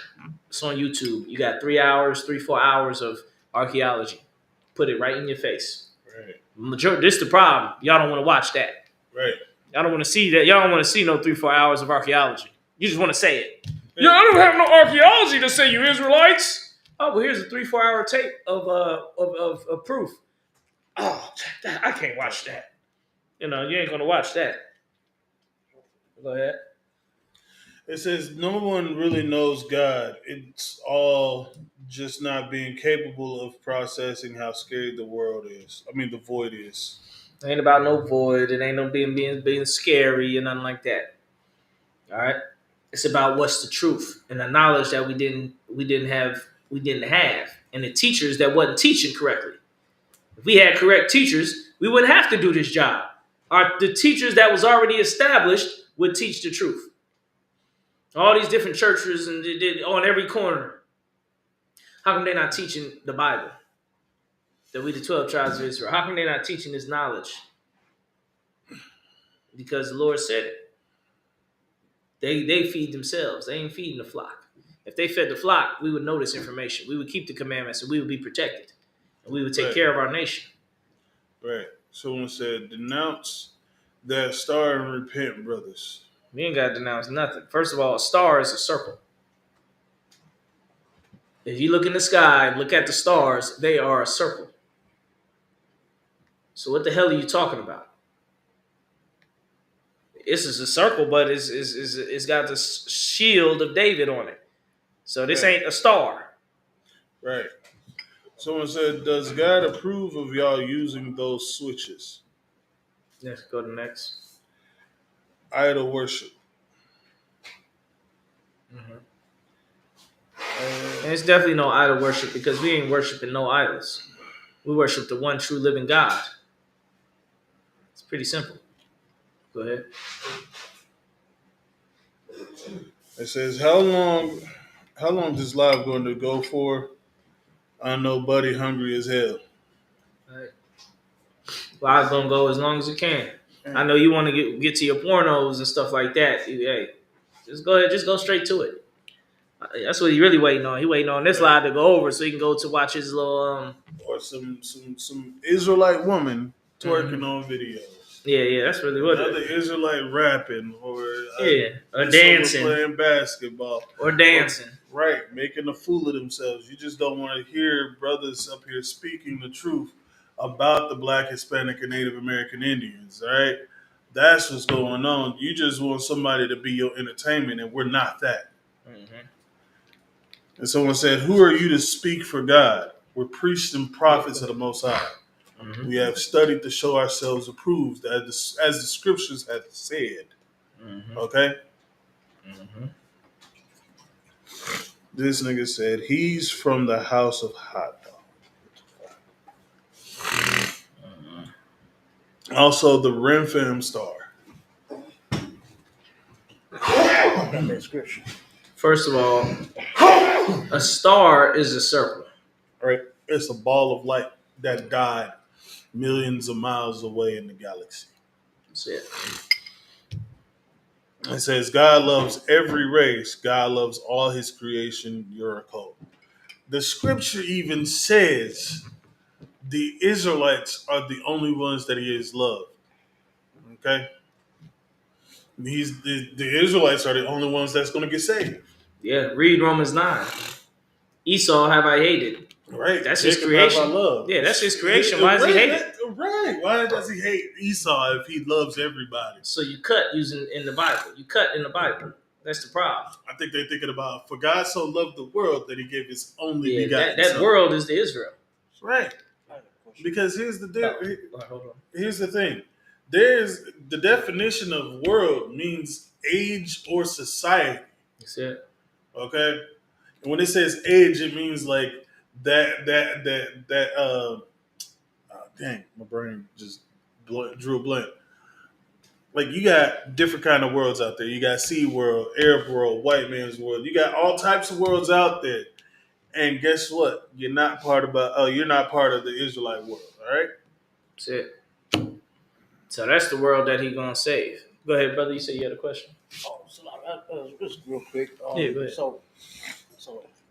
It's on YouTube. You got 3 hours, 4 hours of archaeology. Put it right in your face. Right. This is the problem. Y'all don't want to watch that. Right. Y'all don't want to see that. Y'all don't want to see no 4 hours of archaeology. You just want to say it. Yeah, I don't have no archaeology to say you Israelites. Oh, well, here's a 4 hour tape of proof. Oh, I can't watch that. You ain't gonna watch that. Go ahead. It says no one really knows God. It's all just not being capable of processing how scary the world is. I mean, the void is. It ain't about no void. It ain't no being scary and nothing like that. All right. It's about what's the truth and the knowledge that we didn't have, and the teachers that wasn't teaching correctly. If we had correct teachers, we wouldn't have to do this job. The teachers that was already established would teach the truth. All these different churches and on every corner. How come they're not teaching the Bible? That we the 12 tribes of Israel. How come they're not teaching this knowledge? Because the Lord said it. They feed themselves. They ain't feeding the flock. If they fed the flock, we would know this information. We would keep the commandments and we would be protected. And we would take care of our nation. Right. Someone said, denounce that star and repent, brothers. We ain't got to denounce nothing. First of all, a star is a circle. If you look in the sky and look at the stars, they are a circle. So what the hell are you talking about? This is a circle, but it's got the shield of David on it. So this ain't a star. Right. Someone said, does God approve of y'all using those switches? Let's go to the next. Idol worship. Mm-hmm. And it's definitely no idol worship because we ain't worshiping no idols. We worship the one true living God. It's pretty simple. Go ahead. It says, how long this live going to go for? I know Buddy hungry as hell. All right. Live's gonna go as long as it can. I know you want to get to your pornos and stuff like that. Hey, just go ahead, just go straight to it. That's what he really waiting on. He waiting on this live to go over so he can go to watch his little or some Israelite woman twerking on videos. Yeah, that's really what Another Israelite rapping or or dancing, playing basketball or dancing. Right, making a fool of themselves. You just don't want to hear brothers up here speaking the truth about the Black, Hispanic, and Native American Indians. All right, that's what's going on. You just want somebody to be your entertainment, and we're not that. Mm-hmm. And someone said, "Who are you to speak for God? We're priests and prophets of the Most High. Mm-hmm. We have studied to show ourselves approved, as the scriptures have said." Mm-hmm. Okay. Mm-hmm. This nigga said he's from the house of hot dog. Mm-hmm. Also, the Rim Fam star. First of all, a star is a circle. Right. It's a ball of light that died millions of miles away in the galaxy. That's it. It says God loves every race. God loves all his creation. You're a cult. The scripture even says the Israelites are the only ones that he has loved. Okay? The Israelites are the only ones that's going to get saved. Yeah, read Romans 9. Esau have I hated. Right. That's his creation. Have I loved. Yeah, that's his creation. Why does he hate it? Right. Why does he hate Esau if he loves everybody? So you cut using in the Bible. You cut in the Bible. That's the problem. I think they're thinking about, for God so loved the world that he gave his only begotten that son. world is the Israel. Right. Because here's the hold on. Here's the thing. There's the definition of world means age or society. That's it. Okay? And when it says age, it means like that dang, my brain just drew a blank. Like you got different kind of worlds out there. You got Sea World, Arab world, white man's world. You got all types of worlds out there. And guess what? You're not part of the Israelite world. All right. That's it. So that's the world that he gonna save. Go ahead, brother. You said you had a question. Oh, so just real quick. Yeah, go ahead. So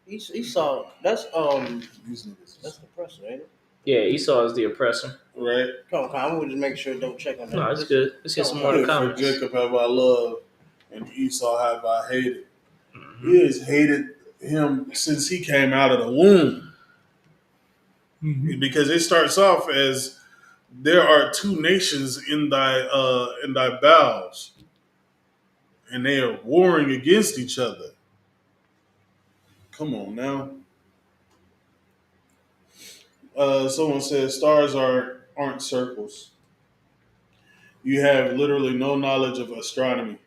Esau, that's the person, ain't it? Yeah, Esau is the oppressor. Right. Come on, I want to just make sure, don't check on that. No, it's good. Let's get some more For comments. Jacob have I loved, and Esau have I hated. Mm-hmm. He has hated him since he came out of the womb. Mm-hmm. Because it starts off as there are two nations in thy bowels, and they are warring against each other. Come on now. Someone says stars aren't circles. You have literally no knowledge of astronomy.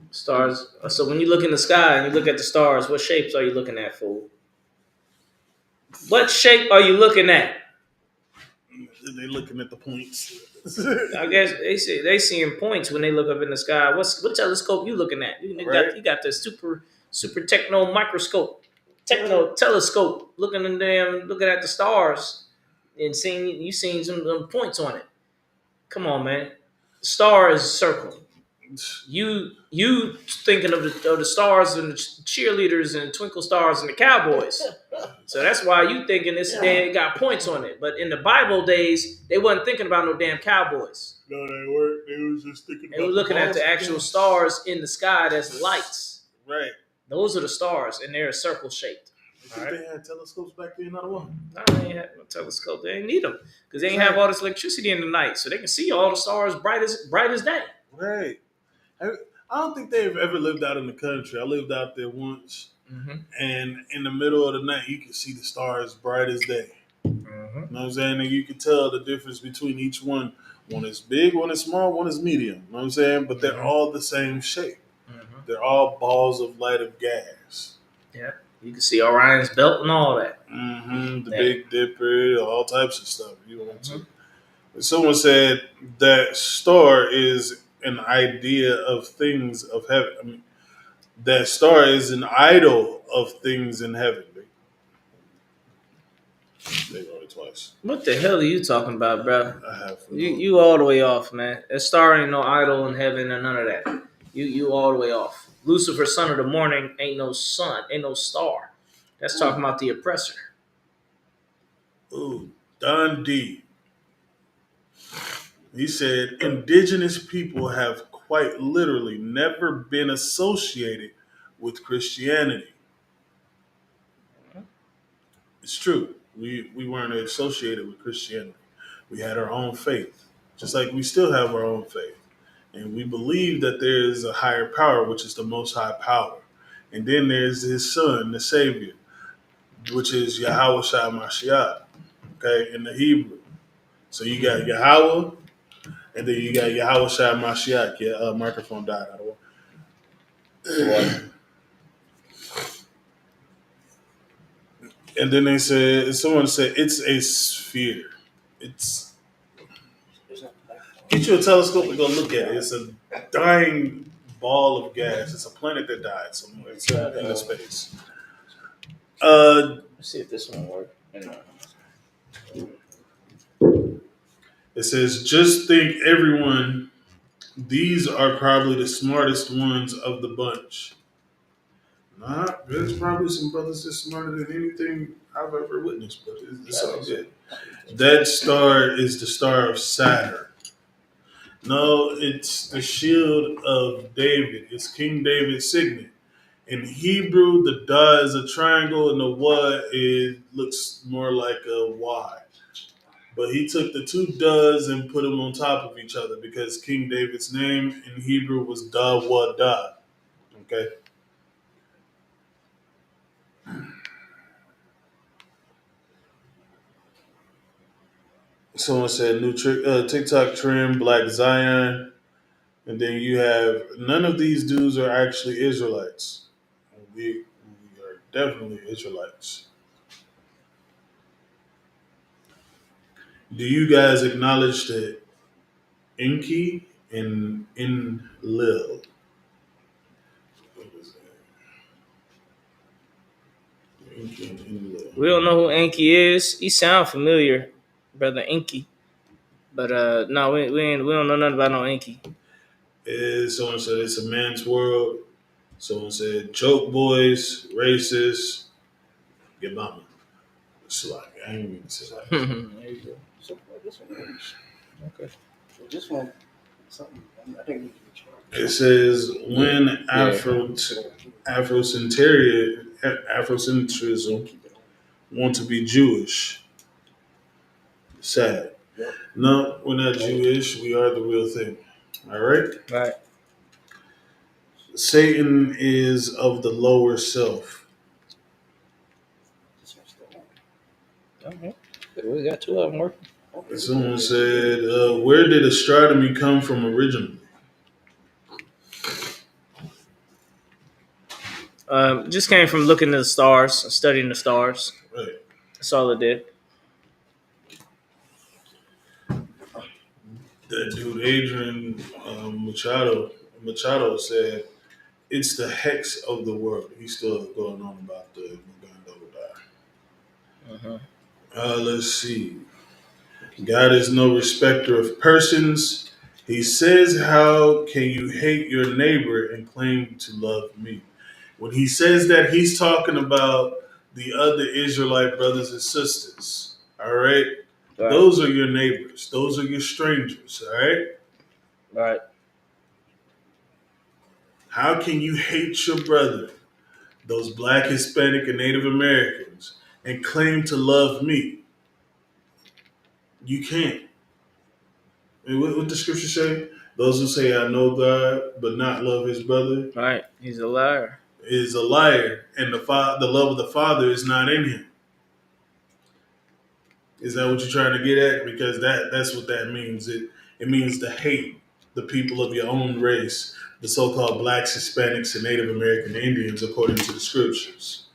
Stars. So when you look in the sky and you look at the stars, what shapes are you looking at, fool? What shape are you looking at? They're looking at the points. I guess they seeing points when they look up in the sky. What telescope you looking at? You got the super techno microscope, techno telescope looking at the stars and seeing some points on it. Come on, man. The star is a circle. You thinking of the stars and the cheerleaders and twinkle stars and the cowboys. So that's why you thinking they got points on it. But in the Bible days, they wasn't thinking about no damn cowboys. No, they weren't. They was just thinking. They were looking at the actual stars in the sky that's lights. Right. Those are the stars, and they're circle shaped. They had telescopes back then, not one. No, they ain't had no telescope. They ain't need them because they ain't have all this electricity in the night, so they can see all the stars bright as day. Right. I don't think they've ever lived out in the country. I lived out there once, and in the middle of the night, you can see the stars bright as day. You know what I'm saying? And you can tell the difference between each one. One is big, one is small, one is medium. You know what I'm saying? But they're all the same shape. They're all balls of light of gas. Yeah. You can see Orion's belt and all that. The Big Dipper, all types of stuff. You want to. Someone said that star is an idea of things of heaven. I mean, that star is an idol of things in heaven. They wrote it twice. What the hell are you talking about, bro? I have. You all the way off, man. That star ain't no idol in heaven or none of that. You all the way off. Lucifer, son of the morning, ain't no sun, ain't no star. That's talking about the oppressor. Ooh, Don D. He said, indigenous people have quite literally never been associated with Christianity. It's true. We weren't associated with Christianity. We had our own faith, just like we still have our own faith. And we believe that there is a higher power, which is the most high power. And then there's his son, the Savior, which is Yahweh Shai Mashiach, okay, in the Hebrew. So you got Yahweh, and then you got Yahweh Shai Mashiach. Your microphone died out of way. And then someone said, it's a sphere. Get you a telescope and go look at it. It's a dying ball of gas. It's a planet that died somewhere. It's in the space. Let's see if this one works. It says, just think everyone, these are probably the smartest ones of the bunch. Nah, there's probably some brothers that's smarter than anything I've ever witnessed, but it's all good. That star is the star of Saturn. No, it's the shield of David. It's King David's signet. In Hebrew, the da is a triangle and the wa looks more like a Y. But he took the two does and put them on top of each other because King David's name in Hebrew was Da Wa Da. Okay? Someone said new TikTok trend, Black Zion. And then you have none of these dudes are actually Israelites. We are definitely Israelites. Do you guys acknowledge that Enki and Enlil. What was that? Enki and Enlil. We don't know who Enki is. He sound familiar, brother Enki. But no, we don't know nothing about no Enki. Someone said it's a man's world. Someone said joke boys, racist. Get mama. It's like I ain't even say that. There you go. So this one works. Okay. So this one, something I think we can It says when Yeah. Afrocentrism want to be Jewish. Sad. Yep. No, we're not Jewish. We are the real thing. All right. Right. Satan is of the lower self. This one's still Okay. We got two of them working. on. Okay. Someone said, "Where did astronomy come from originally?" Just came from looking at the stars and studying the stars. Right. That's all it did. That dude Adrian Machado said it's the hex of the world. He's still going on about the Muganda would die. Let's see. God is no respecter of persons. He says, "How can you hate your neighbor and claim to love me?" When he says that, he's talking about the other Israelite brothers and sisters. All right? Right. Those are your neighbors. Those are your strangers. All right? Right. How can you hate your brother, those black, Hispanic, and Native Americans, and claim to love me? You can't. And what the scripture say? Those who say, "I know God," but not love his brother, Right. He's a liar. is a liar, and the love of the Father is not in him. Is that what you're trying to get at? Because that's what that means. It means to hate the people of your own race, the so-called blacks, Hispanics, and Native American Indians, according to the scriptures.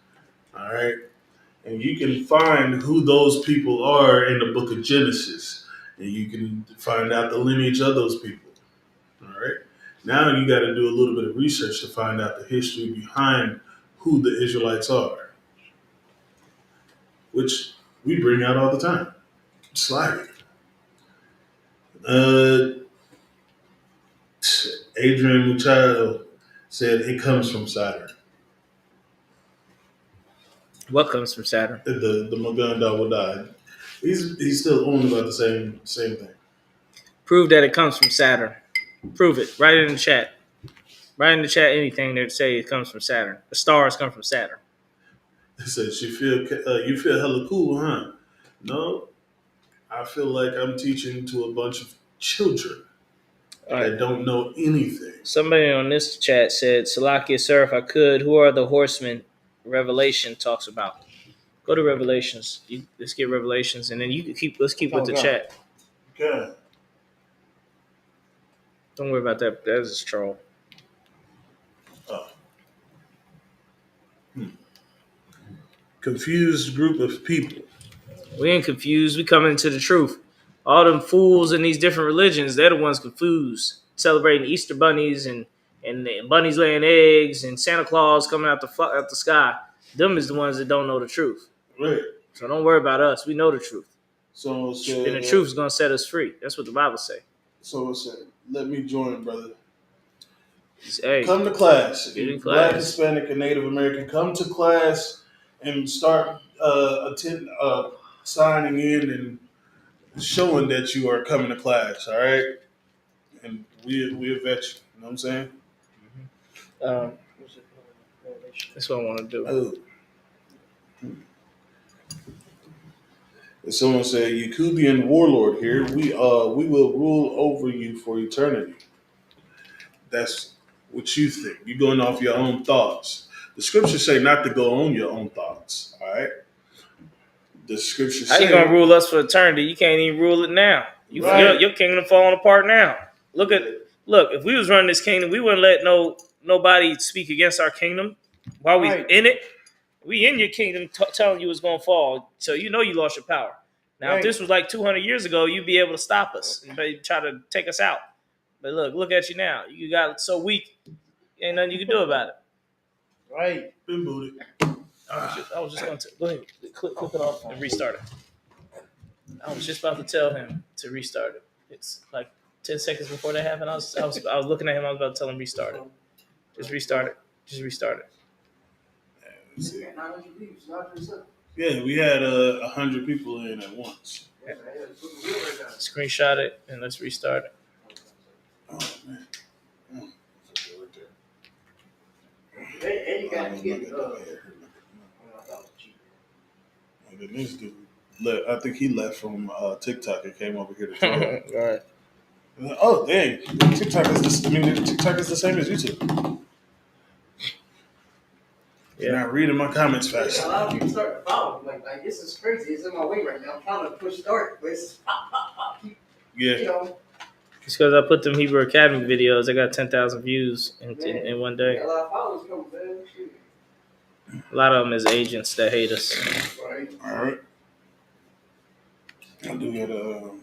All right? And you can find who those people are in the book of Genesis. And you can find out the lineage of those people. All right? Now you got to do a little bit of research to find out the history behind who the Israelites are, which we bring out all the time. Slide. Adrian Machado said it comes from Saturn. What comes from Saturn? The Maganda will die. He's still on about the same thing. Prove that it comes from Saturn. Prove it. Write it in the chat. Write in the chat anything that say it comes from Saturn. The stars come from Saturn. He says you feel hella cool, huh? No, I feel like I'm teaching to a bunch of children that don't know anything. Somebody on this chat said, Salakia, sir, if I could, who are the horsemen Revelation talks about? Go to Revelations. Let's get Revelations, and then let's keep with the chat. Okay. Don't worry about that. That is a troll. Oh. Confused group of people. We ain't confused. We coming into the truth. All them fools in these different religions, they're the ones confused. Celebrating Easter bunnies and bunnies laying eggs and Santa Claus coming out the sky. Them is the ones that don't know the truth. Right. So don't worry about us. We know the truth. Someone said, and the truth is going to set us free. That's what the Bible say. Someone said, "Let me join, brother. Hey, come to class. Get in Black, class. Hispanic, and Native American, come to class and start signing in and showing that you are coming to class. All right, and we'll vet you. You know what I'm saying? That's what I want to do. Oh. Someone said, "Yakubian warlord here. We will rule over you for eternity." That's what you think. You're going off your own thoughts. The scriptures say not to go on your own thoughts. All right. The scriptures How say, you gonna rule us for eternity? You can't even rule it now. Right. Your kingdom falling apart now. Look, if we was running this kingdom, we wouldn't let nobody speak against our kingdom while we in it. We in your kingdom telling you it's gonna fall. So you know you lost your power. Now, if Right. this was like 200 years ago, you'd be able to stop us and try to take us out. But look at you now. You got so weak, ain't nothing you can do about it. Right. Been booted. I was just going to go ahead, click it off and restart it. I was just about to tell him to restart it. It's like 10 seconds before that happened. I was looking at him. I was about to tell him restart it. Just restart it. Just restart it. Let's see. Yeah, we had 100 people in at once. Yeah. Screenshot it and let's restart it. Oh man. Oh, And you got to get and then this dude, I think he left from TikTok and came over here to Twitter. All right. Oh dang! TikTok is the same as YouTube. Yeah. You're not reading my comments a fast. lot of people start to follow. Like this is crazy. It's in my way right now. I'm trying to push start, but it's just pop, pop, pop. You Yeah. know, It's because I put them Hebrew Academy videos. I got 10,000 views in one day. a lot of followers coming, man. Shoot. A lot of them is agents that hate us. Right. All right. I do get I'm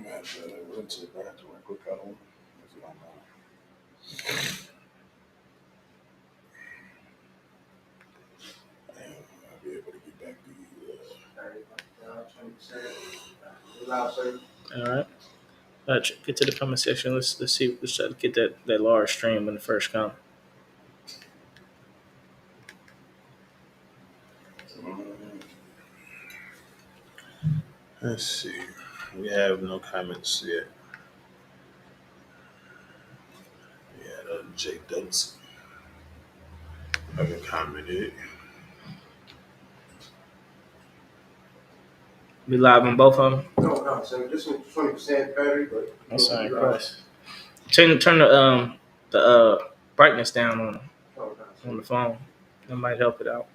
gonna have to run to the bathroom real quick. I don't, if you don't mind. I'll be able to get back to you. All right. Get to the comment section. Let's see. Let's try to get that large stream when it first comes. Let's see. We have no comments yet. We had Jay Dudson. Haven't commented. We live on both of them. No. So this one's 20% battery, but That's all right, Christ. Turn the brightness down on the phone. That might help it out.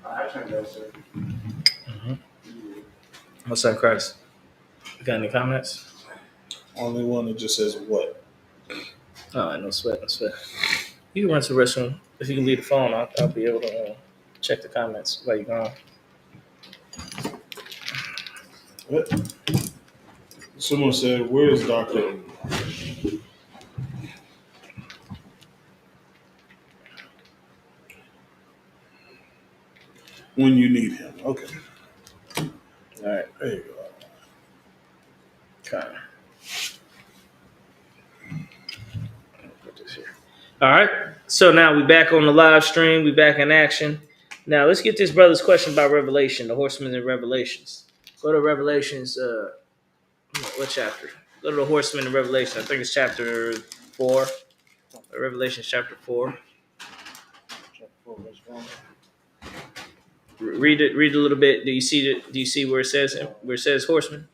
I turned that, sir. What's up, Christ? You got any comments? Only one that just says what? Oh, no sweat. You can run to the restroom. If you can leave the phone, I'll be able to check the comments while you're gone. What? Someone said, "Where is Doctor?" When you need him. Okay. All right. There you go. Okay. Put this here. All right. So now we back on the live stream. We back in action. Now let's get this brother's question about Revelation, the horsemen in Revelations. Go to Revelations. What chapter? Go to the horsemen in Revelation. I think it's chapter 4. Revelation chapter 4. Read it. Read a little bit. Do you see where it says horsemen?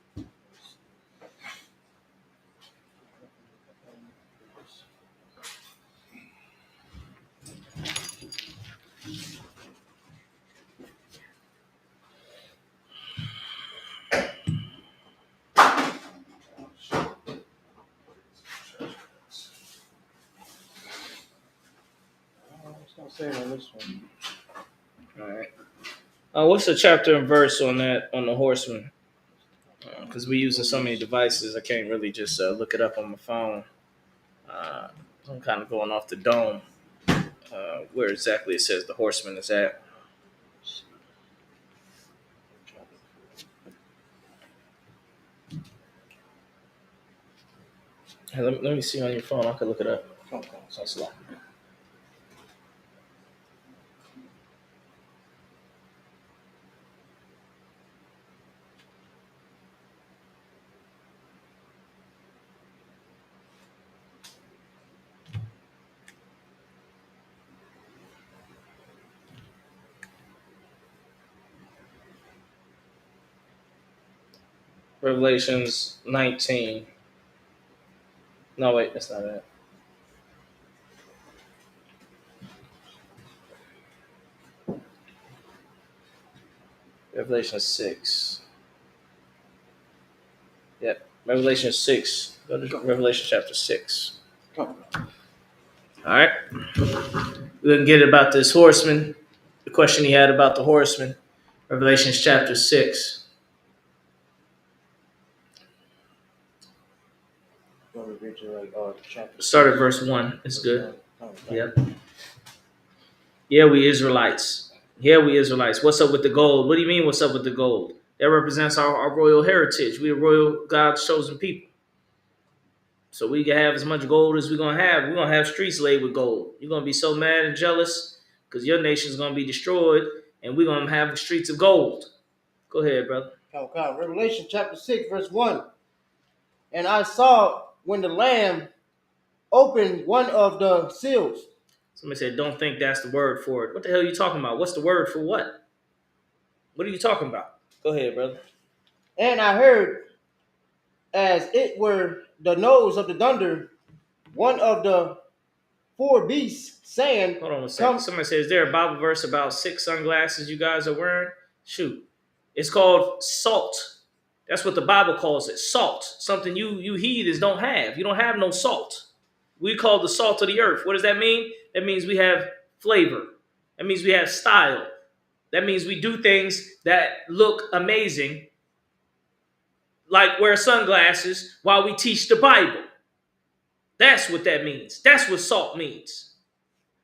It's not saying on this one. All right. What's the chapter and verse on that on the horseman? Because we're using so many devices, I can't really just look it up on my phone. I'm kind of going off the dome. Where exactly it says the horseman is at. Hey, let me see on your phone. I can look it up. Okay. So slow. Revelations 19. No, wait, that's not it. Revelation 6. Yep. Revelation 6. Go to Revelation chapter 6. Come on. All right. We didn't get it about this horseman. The question he had about the horseman. Revelation chapter 6. Go to read to like chapter. Start at verse 1. It's good. Okay. Yep. Yeah, we Israelites. Yeah, we Israelites. What's up with the gold? What do you mean, what's up with the gold? That represents our royal heritage. We are royal, God's chosen people. So we can have as much gold as we're going to have. We're going to have streets laid with gold. You're going to be so mad and jealous because your nation's going to be destroyed, and we're going to have streets of gold. Go ahead, brother. Okay. Revelation chapter 6, verse 1. And I saw when the Lamb opened one of the seals. Somebody said, don't think that's the word for it. What the hell are you talking about? What's the word for what? What are you talking about? Go ahead, brother. And I heard, as it were the nose of the thunder, one of the four beasts saying, Hold on a second. Somebody says, is there a Bible verse about 6 sunglasses you guys are wearing? Shoot. It's called salt. That's what the Bible calls it. Salt. Something you heathens don't have. You don't have no salt. We call the salt of the earth. What does that mean? That means we have flavor. That means we have style. That means we do things that look amazing, like wear sunglasses while we teach the Bible. That's what that means. That's what salt means.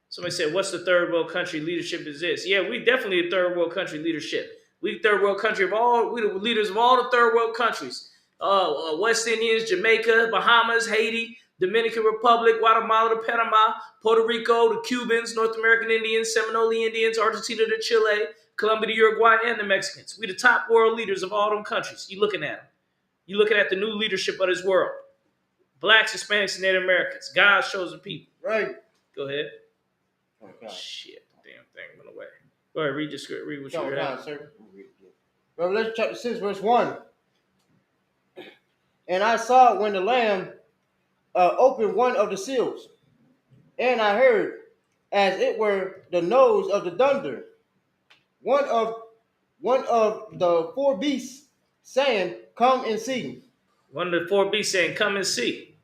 Somebody said, what's the third world country leadership is this? Yeah, we definitely a third world country leadership. We the third world country we the leaders of all the third world countries. West Indians, Jamaica, Bahamas, Haiti, Dominican Republic, Guatemala, Panama, Puerto Rico, the Cubans, North American Indians, Seminole Indians, Argentina to Chile, Colombia to Uruguay, and the Mexicans. We the top world leaders of all them countries. You looking at them. You looking at the new leadership of this world. Blacks, Hispanics, and Native Americans. God's chosen people. Right. Go ahead. Okay. Shit, the damn thing went away. Go ahead, read the script. Read what you read. Down, sir. Revelation chapter 6, verse 1. And I saw when the Lamb opened one of the seals, and I heard, as it were the nose of the thunder, one of the four beasts saying, "Come and see." One of the four beasts saying, come and see.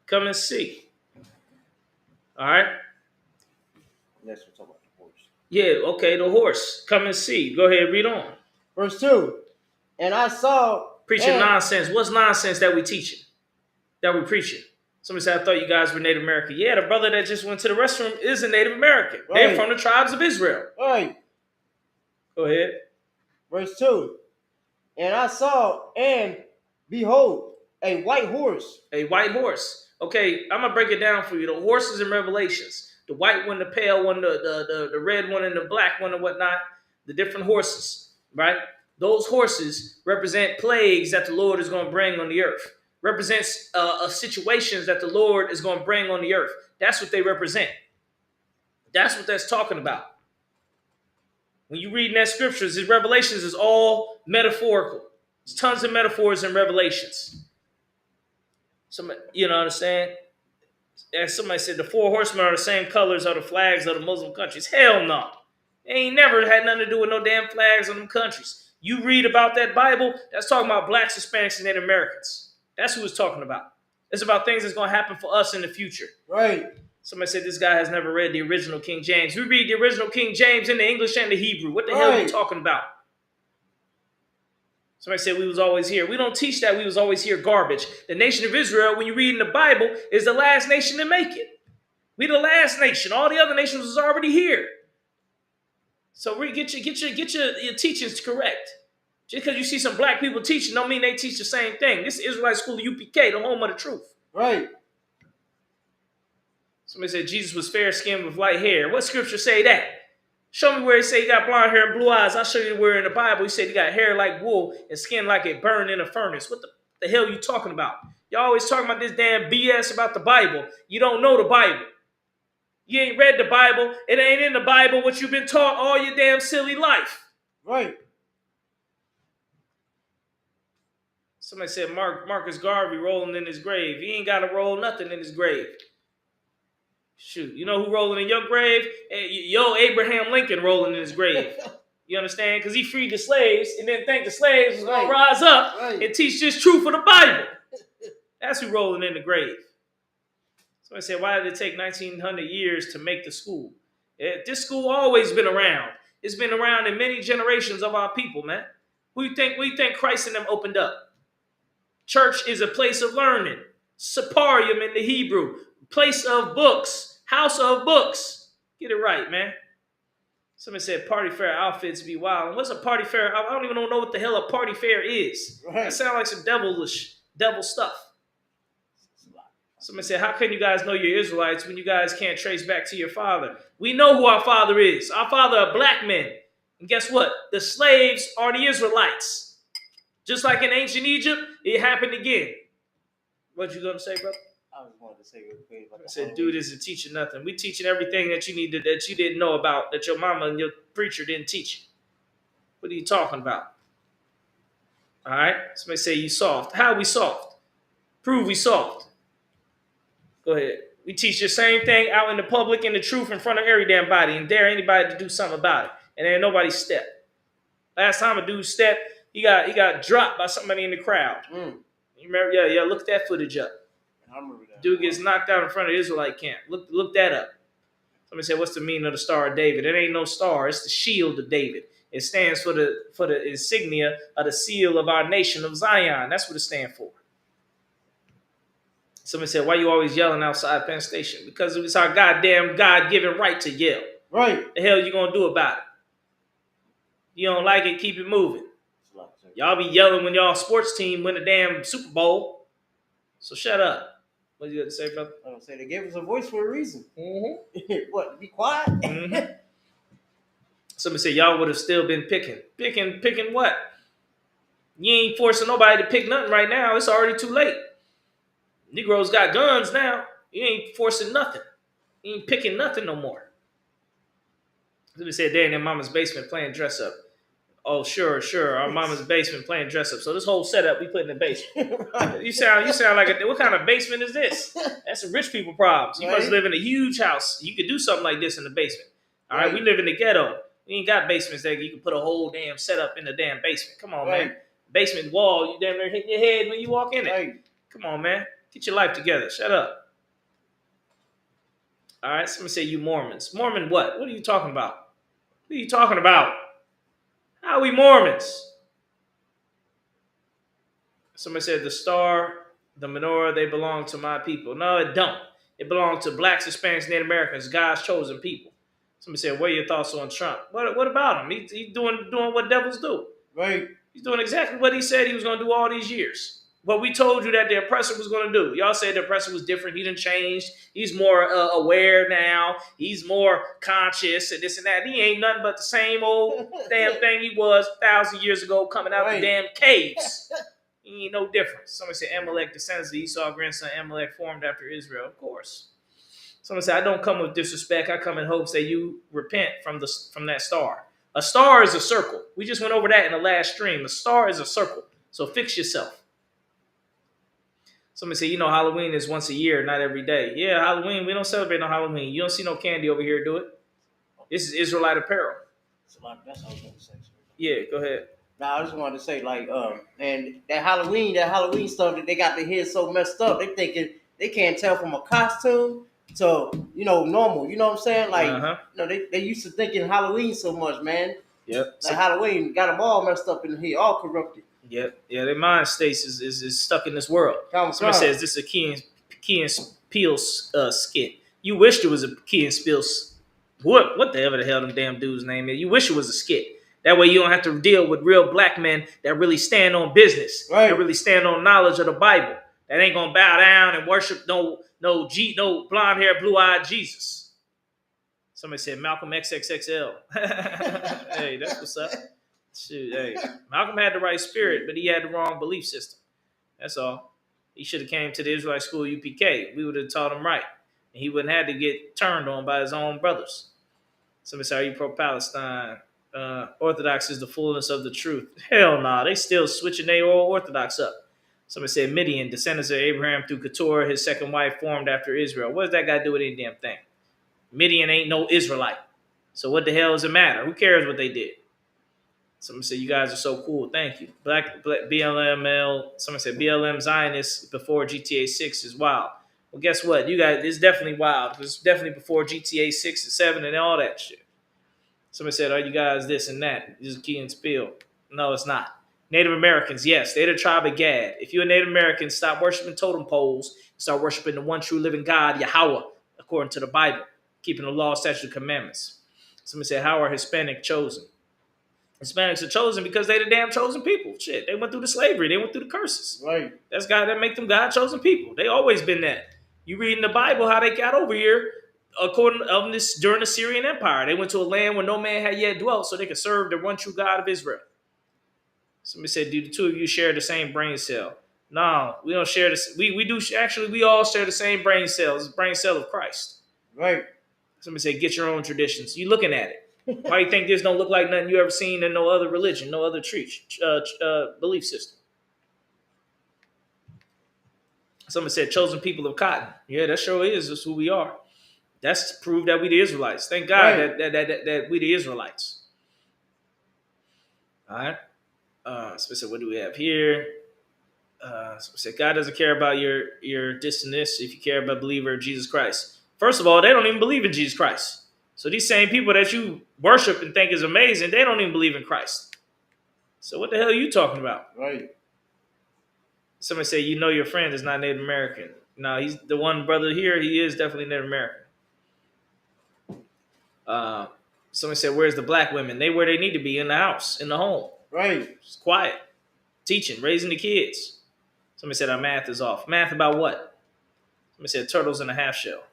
Come and see. All right? Let's talk about the horse. Yeah, okay, the horse. Come and see. Go ahead, read on. Verse 2. And I saw... Preaching nonsense. What's nonsense that we teaching? That we preaching? Somebody said, I thought you guys were Native American. Yeah, the brother that just went to the restroom is a Native American. Right. They're from the tribes of Israel. Right. Go ahead. Verse 2. And I saw, and behold, a white horse. A white horse. Okay, I'm going to break it down for you. The horses in Revelations. The white one, the pale one, the red one, and the black one, and whatnot. The different horses, right? Those horses represent plagues that the Lord is going to bring on the earth. Represents situations that the Lord is going to bring on the earth. That's what they represent. That's what that's talking about. When you read in that scriptures, his Revelations is all metaphorical. There's tons of metaphors in Revelations. You know what I'm saying? As somebody said, the four horsemen are the same colors of the flags of the Muslim countries. Hell no. They ain't never had nothing to do with no damn flags of them countries. You read about that Bible, that's talking about blacks, Hispanics, and Native Americans. That's who it's talking about. It's about things that's going to happen for us in the future. Right. Somebody said this guy has never read the original King James. We read the original King James in the English and the Hebrew. What the hell are you talking about? Somebody said we was always here. We don't teach that we was always here garbage. The nation of Israel, when you read in the Bible, is the last nation to make it. We the last nation. All the other nations was already here. So get your teachings correct. Just because you see some black people teaching don't mean they teach the same thing. This is Israelite School of UPK, the home of the truth. Right. Somebody said Jesus was fair skinned with light hair. What scripture say that? Show me where he say he got blonde hair and blue eyes. I'll show you where in the Bible he said he got hair like wool and skin like it burned in a furnace. What the hell are you talking about? Y'all always talking about this damn BS about the Bible. You don't know the Bible. You ain't read the Bible. It ain't in the Bible what you've been taught all your damn silly life. Right. Somebody said Marcus Garvey rolling in his grave. He ain't got to roll nothing in his grave. Shoot, you know who rolling in your grave? Yo, Abraham Lincoln rolling in his grave. You understand? Because he freed the slaves and then think the slaves was going to rise up and teach this truth of the Bible. That's who rolling in the grave. Somebody said, why did it take 1,900 years to make the school? This school always been around. It's been around in many generations of our people, man. We think Christ and them opened up. Church is a place of learning. Saparium in the Hebrew. Place of books. House of books. Get it right, man. Somebody said party fair outfits be wild. And what's a party fair? I don't even know what the hell a party fair is. Right. That sounds like some devil stuff. Somebody said, how can you guys know you're Israelites when you guys can't trace back to your father? We know who our father is. Our father are black men. And guess what? The slaves are the Israelites. Just like in ancient Egypt, it happened again. What you going to say, brother? I was going to say real quick. I said, dude isn't teaching nothing. We teaching everything that you needed, that you didn't know about, that your mama and your preacher didn't teach you. What are you talking about? All right? Somebody say you soft. How are we soft? Prove we soft. Go ahead. We teach the same thing out in the public in the truth in front of every damn body and dare anybody to do something about it. And ain't nobody step. Last time a dude stepped, he got dropped by somebody in the crowd. You remember? Yeah, look that footage up. I remember that. Dude gets knocked out in front of the Israelite camp. Look that up. Somebody said, what's the meaning of the Star of David? It ain't no star. It's the shield of David. It stands for the insignia of the seal of our nation of Zion. That's what it stands for. Somebody said, why you always yelling outside Penn Station? Because it's our goddamn God-given right to yell. Right. The hell you gonna do about it? You don't like it, keep it moving. Y'all be yelling when y'all sports team win a damn Super Bowl. So shut up. What you got to say, brother? I don't say they gave us a voice for a reason. Mm-hmm. What? Be quiet? Mm-hmm. Somebody said y'all would have still been picking. Picking what? You ain't forcing nobody to pick nothing right now. It's already too late. Negroes got guns now. You ain't forcing nothing. You ain't picking nothing no more. Somebody said they're in their mama's basement playing dress up. Oh, sure. Our mama's basement playing dress up. So this whole setup we put in the basement. Right. You sound like what kind of basement is this? That's some rich people problems. You must live in a huge house. You could do something like this in the basement. All right, we live in the ghetto. We ain't got basements that you can put a whole damn setup in the damn basement. Come on, man. Basement wall, you damn near hitting your head when you walk in it. Come on, man. Get your life together. Shut up. All right, somebody say you Mormons. Mormon what? What are you talking about? What are you talking about? How are we Mormons? Somebody said the star, the menorah, they belong to my people. No, it don't. It belongs to blacks, Hispanics, Native Americans, God's chosen people. Somebody said, what are your thoughts on Trump? What about him? He's doing what devils do. Right. He's doing exactly what he said he was going to do all these years. What we told you that the oppressor was going to do. Y'all said the oppressor was different. He done changed. He's more aware now. He's more conscious and this and that. He ain't nothing but the same old damn thing he was 1,000 years ago coming out the damn caves. He ain't no difference. Somebody said Amalek, descendants of Esau, grandson Amalek, formed after Israel. Of course. Somebody said, I don't come with disrespect. I come in hopes that you repent from that star. A star is a circle. We just went over that in the last stream. A star is a circle. So fix yourself. Somebody say, Halloween is once a year, not every day. Yeah, Halloween, we don't celebrate no Halloween. You don't see no candy over here, do it. This is Israelite apparel. That's what I was going to say. Yeah, go ahead. Now, I just wanted to say, and that Halloween stuff that they got their heads so messed up, they thinking they can't tell from a costume to, normal. You know what I'm saying? They used to thinking Halloween so much, man. Yep. Like Halloween got them all messed up in here, all corrupted. Yep. Yeah, their mind states is stuck in this world. Somebody says this is a Key and Peele skit. You wish there was a Key and Peele. What the hell them damn dude's name is? You wish it was a skit. That way you don't have to deal with real black men that really stand on business. Right. That really stand on knowledge of the Bible. that ain't gonna bow down and worship no blonde hair, blue eyed Jesus. Somebody said Malcolm XXXL. Hey, that's what's up. Shoot, hey, Malcolm had the right spirit, but he had the wrong belief system. That's all. He should have came to the Israelite School of UPK. We would have taught him right, and he wouldn't have to get turned on by his own brothers. Somebody said, "Are you pro-Palestine? Orthodox is the fullness of the truth." Hell nah, they still switching their old Orthodox up. Somebody said Midian, descendants of Abraham through Keturah, his second wife, formed after Israel. What does that got to do with any damn thing? Midian ain't no Israelite. So what the hell does it matter? Who cares what they did? Somebody said, you guys are so cool. Thank you. Black BLML. Somebody said BLM Zionists before GTA 6 is wild. Well, guess what? You guys, it's definitely wild. It's definitely before GTA 6 and 7 and all that shit. Somebody said, are you guys this and that? This is Key and Spill. No, it's not. Native Americans, yes, they're the tribe of Gad. If you're a Native American, stop worshiping totem poles and start worshiping the one true living God, Yahweh, according to the Bible, keeping the law, statutes, and commandments. Somebody said, how are Hispanic chosen? Hispanics are chosen because they the damn chosen people. Shit, they went through the slavery. They went through the curses. Right. That's God that make them God chosen people. They always been that. You read in the Bible how they got over here according to this during the Syrian Empire. They went to a land where no man had yet dwelt so they could serve the one true God of Israel. Somebody said, do the two of you share the same brain cell? No, we don't share this. We do actually. We all share the same brain cells. The brain cell of Christ. Right. Somebody said, get your own traditions. You looking at it. Why you think this don't look like nothing you ever seen in no other religion, no other belief system? Somebody said, chosen people of cotton. Yeah, that sure is. That's who we are. That's to prove that we the Israelites. Thank God Right. that we the Israelites. All right. Somebody said, what do we have here? Somebody said, God doesn't care about your distantness if you care about a believer of Jesus Christ. First of all, they don't even believe in Jesus Christ. So these same people that you worship and think is amazing, they don't even believe in Christ. So what the hell are you talking about? Right. Somebody say, you know your friend is not Native American. No, he's the one brother here. He is definitely Native American. Somebody said, where's the black women? They where they need to be, in the house, in the home. Right. It's quiet. Teaching, raising the kids. Somebody said our math is off. Math about what? Somebody said turtles in a half shell.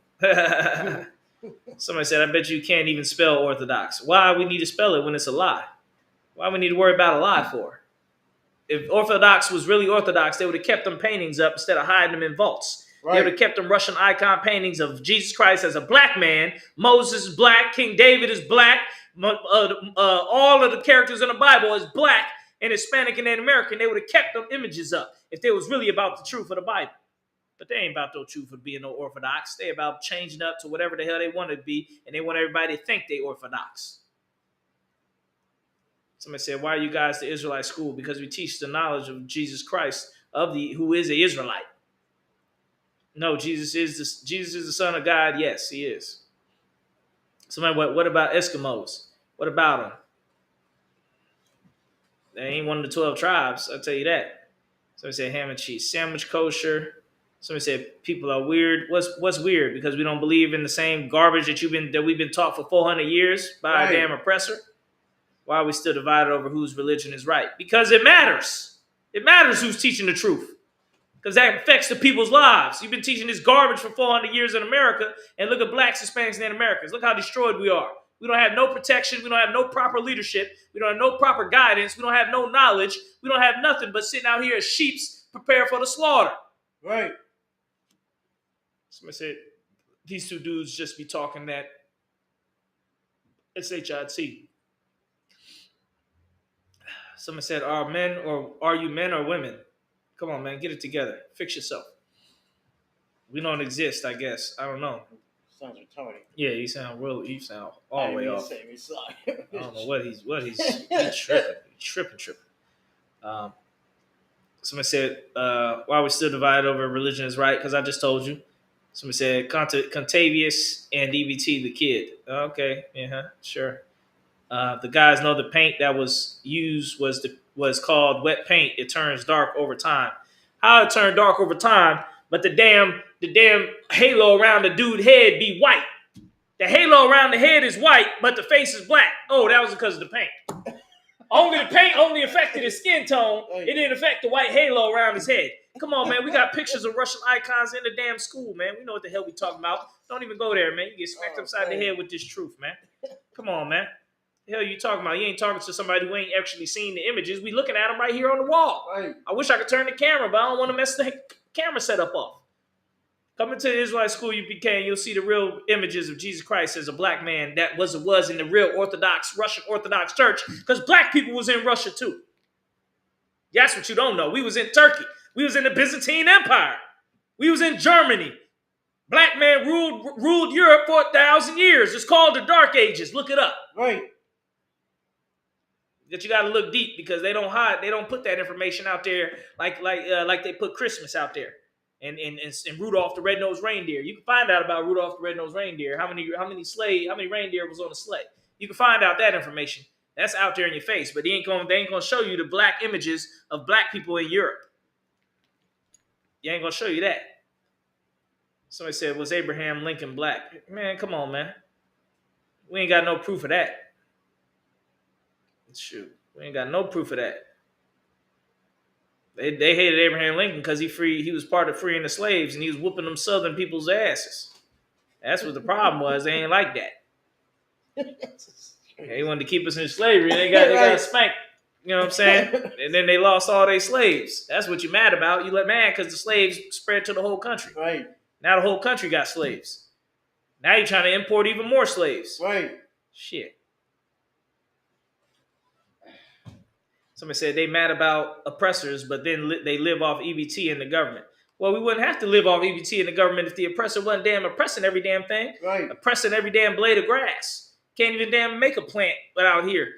Somebody said, I bet you can't even spell orthodox. Why we need to spell it when it's a lie? Why we need to worry about a lie for? If Orthodox was really Orthodox, they would have kept them paintings up instead of hiding them in vaults. Right. They would have kept them Russian icon paintings of Jesus Christ as a black man. Moses is black. King David is black. All of the characters in the Bible is black and Hispanic and Native American. They would have kept them images up if they was really about the truth of the Bible. But they ain't about no truth of being no Orthodox. They about changing up to whatever the hell they want to be, and they want everybody to think they Orthodox. Somebody said, why are you guys the Israelite school? Because we teach the knowledge of Jesus Christ, who is an Israelite. No, Jesus is the Son of God. Yes, he is. Somebody, what about Eskimos? What about them? They ain't one of the 12 tribes, I'll tell you that. Somebody said ham and cheese sandwich kosher. Somebody said people are weird. What's weird? Because we don't believe in the same garbage that we've been taught for 400 years by a damn oppressor. Why are we still divided over whose religion is right? Because it matters. It matters who's teaching the truth. Because that affects the people's lives. You've been teaching this garbage for 400 years in America, and look at blacks, Hispanics, and Native Americans. Look how destroyed we are. We don't have no protection. We don't have no proper leadership. We don't have no proper guidance. We don't have no knowledge. We don't have nothing but sitting out here as sheeps prepared for the slaughter. Right. Somebody said, these two dudes just be talking that SHIT. Someone said, are you men or women? Come on, man, get it together. Fix yourself. We don't exist, I guess. I don't know. Sounds retarded. Yeah, you sound all the way off. I I don't know what he's tripping. He's tripping. Somebody said, why we still divided over religion is right? Because I just told you. Somebody said, Contavious and EBT the kid. Okay, yeah, sure. The guys know the paint that was used was called wet paint. It turns dark over time. How it turned dark over time, but the damn halo around the dude's head be white. The halo around the head is white, but the face is black. Oh, that was because of the paint. The paint only affected his skin tone. It didn't affect the white halo around his head. Come on, man. We got pictures of Russian icons in the damn school, man. We know what the hell we talking about. Don't even go there, man. You get smacked upside the head with this truth, man. Come on, man. The hell you talking about? You ain't talking to somebody who ain't actually seen the images. We looking at them right here on the wall. Right. I wish I could turn the camera, but I don't want to mess the camera setup off. Come into the Israelite School of UPK and you'll see the real images of Jesus Christ as a black man that was in the real Orthodox, Russian Orthodox Church, because black people was in Russia too. That's what you don't know. We was in Turkey. We was in the Byzantine Empire. We was in Germany. Black man ruled Europe for 1,000 years. It's called the Dark Ages. Look it up. Right. That you got to look deep because they don't hide. They don't put that information out there like they put Christmas out there and Rudolph the Red-Nosed Reindeer. You can find out about Rudolph the Red-Nosed Reindeer. How many reindeer was on the sleigh? You can find out that information. That's out there in your face. But they ain't gonna show you the black images of black people in Europe. They ain't gonna show you that. Somebody said, was Abraham Lincoln black? Man, come on, man. We ain't got no proof of that. Shoot, we ain't got no proof of that. They hated Abraham Lincoln because he was part of freeing the slaves and he was whooping them Southern people's asses. That's what the problem was. They ain't like that. They wanted to keep us in slavery. They got spanked. You know what I'm saying? And then they lost all their slaves. That's what you're mad about. You mad because the slaves spread to the whole country. Right. Now the whole country got slaves. Now you're trying to import even more slaves. Right. Shit. Somebody said they mad about oppressors, but then they live off EBT in the government. Well, we wouldn't have to live off EBT in the government if the oppressor wasn't damn oppressing every damn thing. Right. Oppressing every damn blade of grass. Can't even damn make a plant out here.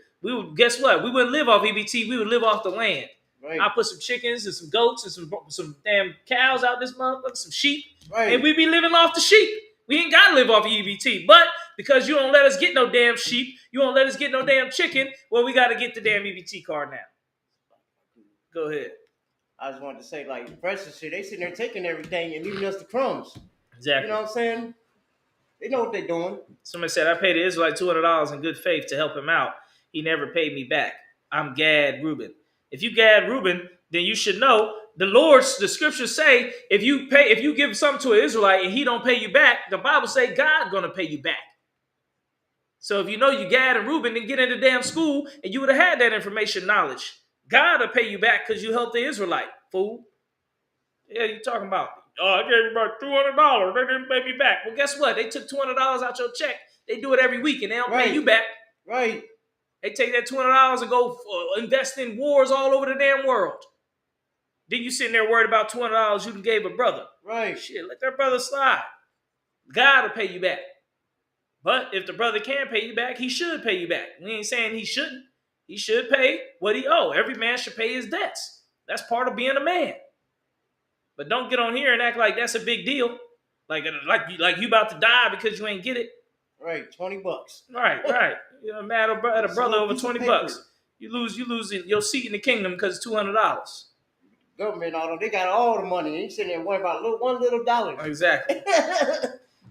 Guess what? We wouldn't live off EBT. We would live off the land. Right. I'll put some chickens and some goats and some damn cows out this motherfucker, some sheep. Right. And we'd be living off the sheep. We ain't got to live off EBT. But because you don't let us get no damn sheep, you don't let us get no damn chicken, well, we got to get the damn EBT card now. Go ahead. I just wanted to say, like, for instance, they sitting there taking everything and leaving us the crumbs. Exactly. You know what I'm saying? They know what they're doing. Somebody said, I paid the Israelite $200 in good faith to help him out. He never paid me back. I'm Gad Reuben. If you Gad Reuben, then you should know the scriptures say, if you give something to an Israelite and he don't pay you back, the Bible say God's going to pay you back. So if you know you Gad and Reuben, then get into damn school and you would have had that information knowledge. God will pay you back because you helped the Israelite, fool. Yeah, you talking about, I gave you about $200. They didn't pay me back. Well, guess what? They took $200 out your check. They do it every week and they don't pay you back. Right. They take that $200 and go invest in wars all over the damn world. Then you sitting there worried about $200 you gave a brother. Right. Shit, let that brother slide. God will pay you back. But if the brother can't pay you back, he should pay you back. We ain't saying he shouldn't. He should pay what he owe. Every man should pay his debts. That's part of being a man. But don't get on here and act like that's a big deal. Like you about to die because you ain't get it. Right, $20. Right. You're mad at a brother over $20. You lose your seat in the kingdom because it's $200. Government, they got all the money. They sitting there worrying about one little dollar. Exactly.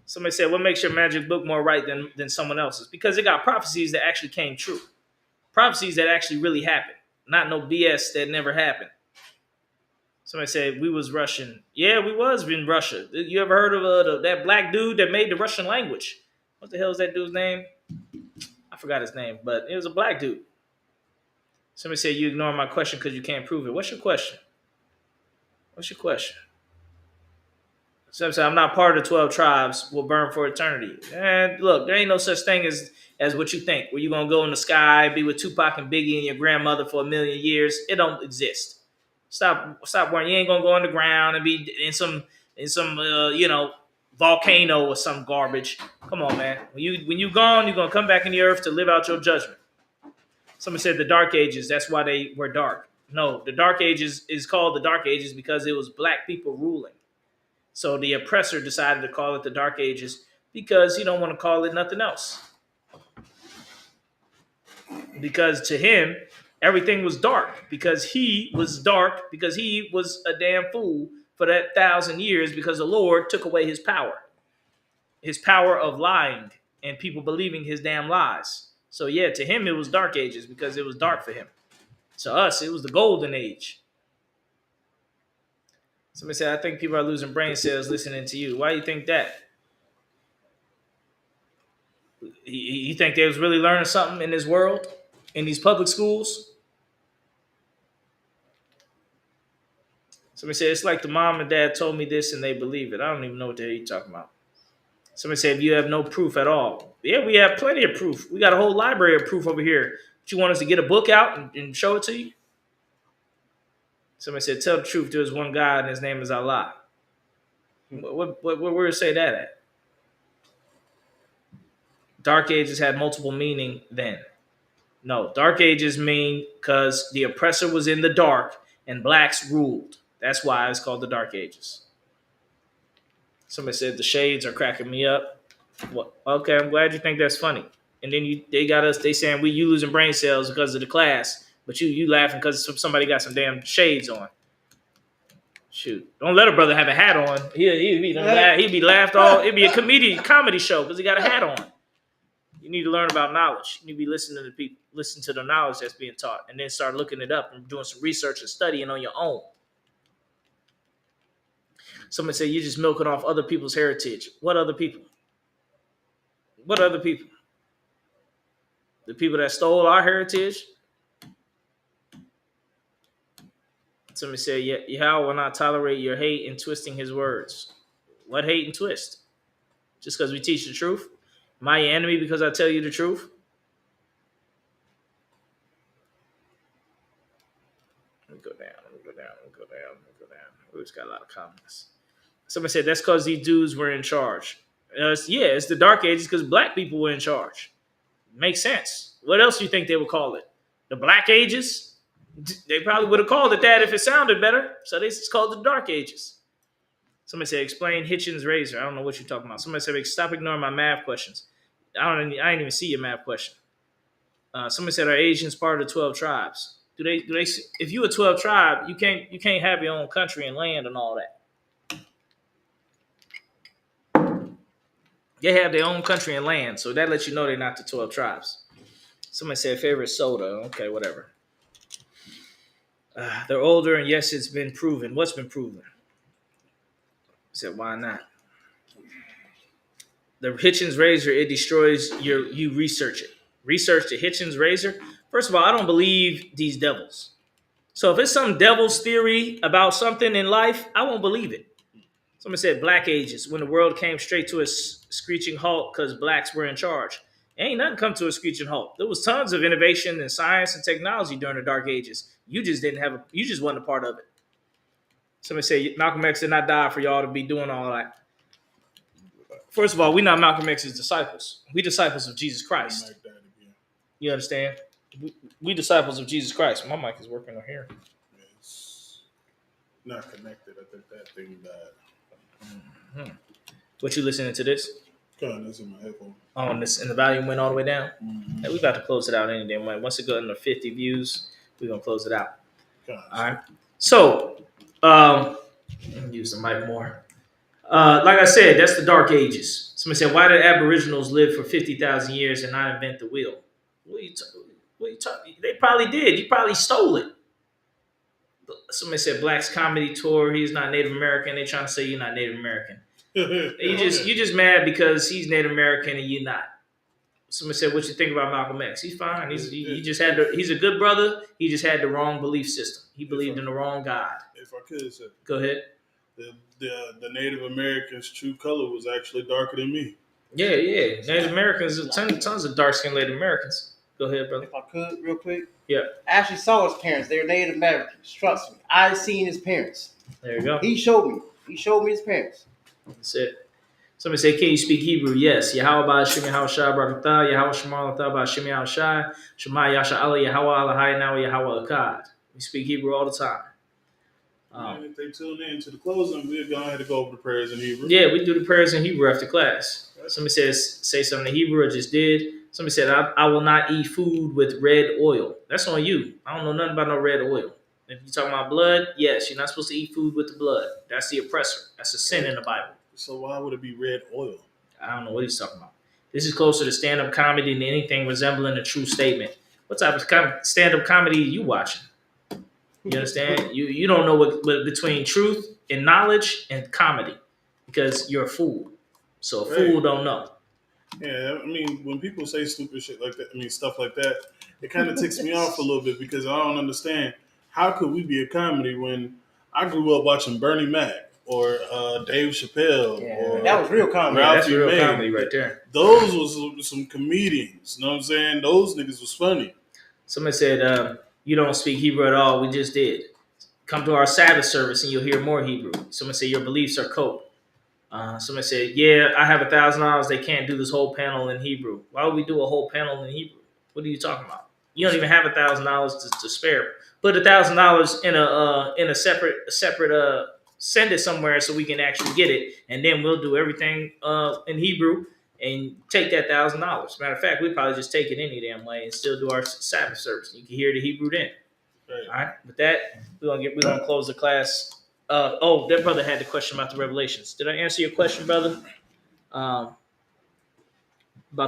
Somebody said, what makes your magic book more right than someone else's? Because it got prophecies that actually came true. Prophecies that actually really happened. Not no BS that never happened. Somebody said, we was Russian. Yeah, we was in Russia. You ever heard of that black dude that made the Russian language? What the hell is that dude's name? I forgot his name, but it was a black dude. Somebody said, you ignore my question because you can't prove it. What's your question? Somebody said, I'm not part of the 12 tribes. Will burn for eternity. And look, there ain't no such thing as what you think, where you're going to go in the sky, be with Tupac and Biggie and your grandmother for 1,000,000 years. It don't exist. Stop worrying. You ain't going to go underground and be in some volcano or some garbage. Come on, man. When you gone, you're going to come back in the earth to live out your judgment. Somebody said the Dark Ages, that's why they were dark. No, the Dark Ages is called the Dark Ages because it was black people ruling. So the oppressor decided to call it the Dark Ages because he don't want to call it nothing else. Because to him, everything was dark. Because he was a damn fool for that 1,000 years because the Lord took away his power. His power of lying and people believing his damn lies. So yeah, to him it was Dark Ages because it was dark for him. To us, it was the Golden Age. Somebody said, I think people are losing brain cells listening to you. Why do you think that? You think they was really learning something in this world, in these public schools? Somebody said, it's like the mom and dad told me this and they believe it. I don't even know what the hell you're talking about. Somebody said, you have no proof at all. Yeah, we have plenty of proof. We got a whole library of proof over here. But you want us to get a book out and show it to you? Somebody said, tell the truth. There is one God and his name is Allah. Where say that at? Dark ages had multiple meaning then. No, dark ages mean because the oppressor was in the dark and blacks ruled. That's why it's called the dark ages. Somebody said the shades are cracking me up. What? Okay, I'm glad you think that's funny. And then they saying you losing brain cells because of the class, but you laughing because somebody got some damn shades on. Shoot, don't let a brother have a hat on. He'd be laughed all. It'd be a comedy show because he got a hat on. You need to learn about knowledge. You need to be listening to people, listen to the knowledge that's being taught, and then start looking it up and doing some research and studying on your own. Somebody say you're just milking off other people's heritage. What other people? What other people? The people that stole our heritage? Somebody say, Yahweh will not tolerate your hate and twisting his words. What hate and twist? Just because we teach the truth? Am I your enemy because I tell you the truth? Let me go down. We just got a lot of comments. Somebody said that's because these dudes were in charge. It's the dark ages because black people were in charge. Makes sense. What else do you think they would call it? The black ages? They probably would have called it that if it sounded better. So they just called it the dark ages. Somebody said, explain Hitchens' razor. I don't know what you're talking about. Somebody said, stop ignoring my math questions. I didn't even see your math question. Somebody said, are Asians part of the 12 tribes? Do they? If you a 12 tribe, you can't have your own country and land and all that. They have their own country and land, so that lets you know they're not the 12 tribes. Somebody said favorite soda. Okay, whatever. They're older, and yes, it's been proven. What's been proven? I said, why not? The Hitchens razor, it destroys you research it. Research the Hitchens razor. First of all, I don't believe these devils. So if it's some devil's theory about something in life, I won't believe it. Somebody said black ages, when the world came straight to a screeching halt because blacks were in charge. Ain't nothing come to a screeching halt. There was tons of innovation in science and technology during the dark ages. You just wasn't a part of it. Somebody said Malcolm X did not die for y'all to be doing all that. First of all, we're not Malcolm X's disciples. We disciples of Jesus Christ. You understand? We disciples of Jesus Christ. My mic is working on here. It's not connected. I think that thing died. Mm-hmm. What you listening to this? God, that's in my headphone. Oh, and the volume went all the way down? Mm-hmm. Hey, we about to close it out any day. Once it goes under 50 views, we're going to close it out. God. All right. So, use the mic more. Like I said, that's the dark ages. Somebody said, why did Aboriginals live for 50,000 years and not invent the wheel? What are you talking? They probably did. You probably stole it. Somebody said Black's comedy tour. He's not Native American. They trying to say you're not Native American. You just mad because he's Native American and you're not. Somebody said, what you think about Malcolm X? He's fine. He's a good brother. He just had the wrong belief system. He believed in the wrong God. If I could say, go ahead. The Native Americans' true color was actually darker than me. Yeah. Native Americans, tons of dark-skinned Native Americans. Go ahead, brother. If I could, real quick. Yeah. I actually saw his parents. They're Native Americans. Trust me. I seen his parents. There you go. He showed me his parents. That's it. Somebody say, can you speak Hebrew? Yes. Yahweh Ba'ashim Yahweh Shai Barakatah, Yahweh Shema Latah Ba'ashim Yahweh Shai, Shema Yasha Allah, Yahweh Alahai, now Yahweh Akkad. We speak Hebrew all the time. If they tune in to the closing, we're going to go over the prayers in Hebrew. Yeah, we do the prayers in Hebrew after class. Somebody says, say something in Hebrew. I just did. Somebody said, I will not eat food with red oil. That's on you. I don't know nothing about no red oil. If you're talking about blood, yes, you're not supposed to eat food with the blood. That's the oppressor. That's a sin in the Bible. So why would it be red oil? I don't know what he's talking about. This is closer to stand-up comedy than anything resembling a true statement. What type of stand-up comedy are you watching? You understand? You don't know what between truth in knowledge and comedy because you're a fool. So a fool don't know. Yeah, I mean, when people say stupid shit like that, I mean, stuff like that, it kind of ticks me off a little bit because I don't understand how could we be a comedy when I grew up watching Bernie Mac or Dave Chappelle or that was real comedy. Yeah, that's Ralphie real May. comedy right there. Those was some comedians. You know what I'm saying? Those niggas was funny. Somebody said, you don't speak Hebrew at all. We just did. Come to our Sabbath service and you'll hear more Hebrew. Someone said your beliefs are cope. Someone said, yeah, I have $1,000. They can't do this whole panel in Hebrew. Why would we do a whole panel in Hebrew? What are you talking about? You don't even have $1,000 to spare. Put $1,000 in a separate send it somewhere so we can actually get it, and then we'll do everything in Hebrew and take that $1,000. Matter of fact, we probably just take it any damn way and still do our Sabbath service. You can hear the Hebrew then. Right. All right. With that, we're gonna close the class. That brother had the question about the Revelations. Did I answer your question, brother? About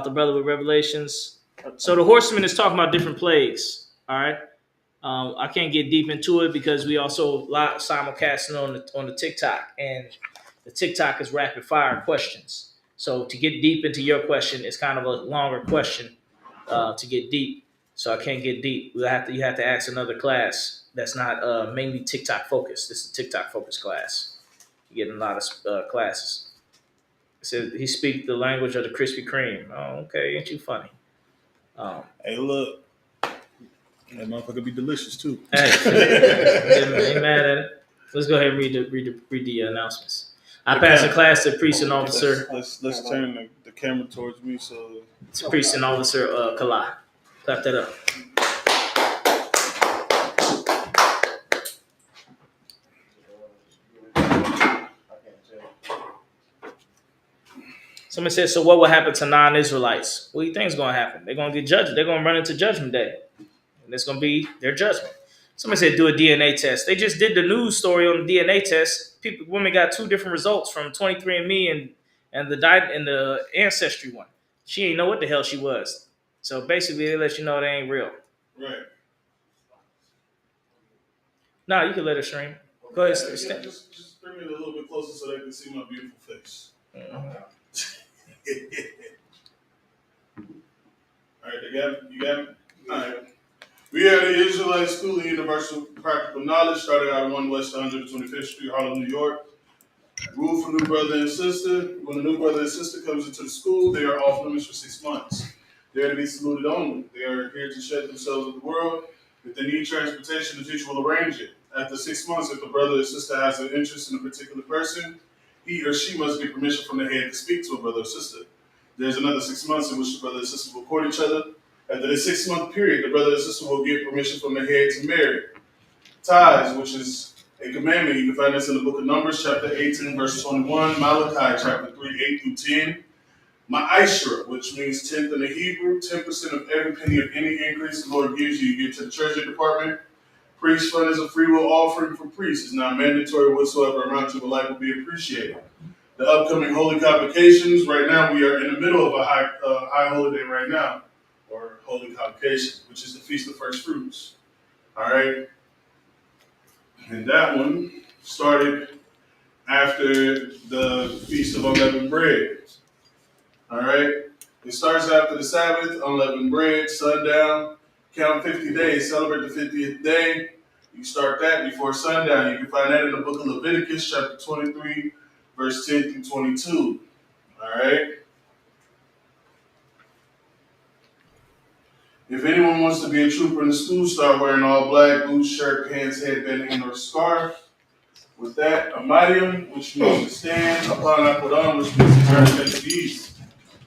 the brother with Revelations. So the horseman is talking about different plagues. All right. I can't get deep into it because we also simulcasting on the TikTok, and the TikTok is rapid fire questions. So to get deep into your question, it's kind of a longer question to get deep. So I can't get deep. You have to ask another class that's not mainly TikTok focused. This is a TikTok focused class. You get a lot of classes. It says he speaks the language of the Krispy Kreme. Oh, okay, ain't you funny? Hey, look, that motherfucker be delicious too. Hey, ain't mad at it. Let's go ahead and read the announcements. I passed the class to priest and officer. Let's turn the camera towards me so. It's priest and officer Kala. Clap that up. Somebody said, so what will happen to non-Israelites? What do you think is going to happen? They're going to get judged. They're going to run into Judgment Day. And it's going to be their judgment. Somebody said, do a DNA test. They just did the news story on the DNA test. Women got 2 different results from 23andMe and the Ancestry one. She ain't know what the hell she was. So basically, they let you know they ain't real. Right. No, you can let her stream. Go ahead. Just bring it a little bit closer so they can see my beautiful face. All right, you got it? All right. We are the Israelite School of Universal Practical Knowledge, started out on 1 West 125th Street, Harlem, New York. Rule for new brother and sister. When a new brother and sister comes into the school, they are off limits for 6 months. They are to be saluted only. They are here to shed themselves with the world. If they need transportation, the teacher will arrange it. After 6 months, if the brother or sister has an interest in a particular person, he or she must get permission from the head to speak to a brother or sister. There's another 6 months in which the brother and sister will court each other. After the 6 month period, the brother and sister will get permission from the head to marry. Tithes, which is a commandment, you can find this in the book of Numbers, chapter 18, verse 21, Malachi, chapter 3, 8 through 10. Ma'ashra, which means 10th in the Hebrew, 10% of every penny of any increase the Lord gives you, you give to the Treasury Department. Priest fund is a free will offering for priests. It's not mandatory whatsoever. Amount you would like will be appreciated. The upcoming holy convocations, right now we are in the middle of a high holiday right now, or holy convocation, which is the Feast of First Fruits. All right? And that one started after the Feast of Unleavened Bread. All right? It starts after the Sabbath, unleavened bread, sundown, count 50 days, celebrate the 50th day. You start that before sundown. You can find that in the book of Leviticus, chapter 23, verse 10 through 22. All right? If anyone wants to be a trooper in the school, start wearing all black, boots, shirt, pants, headband, and or scarf. With that, Amadium, which means to stand, upon Akodam, which means to turn face east.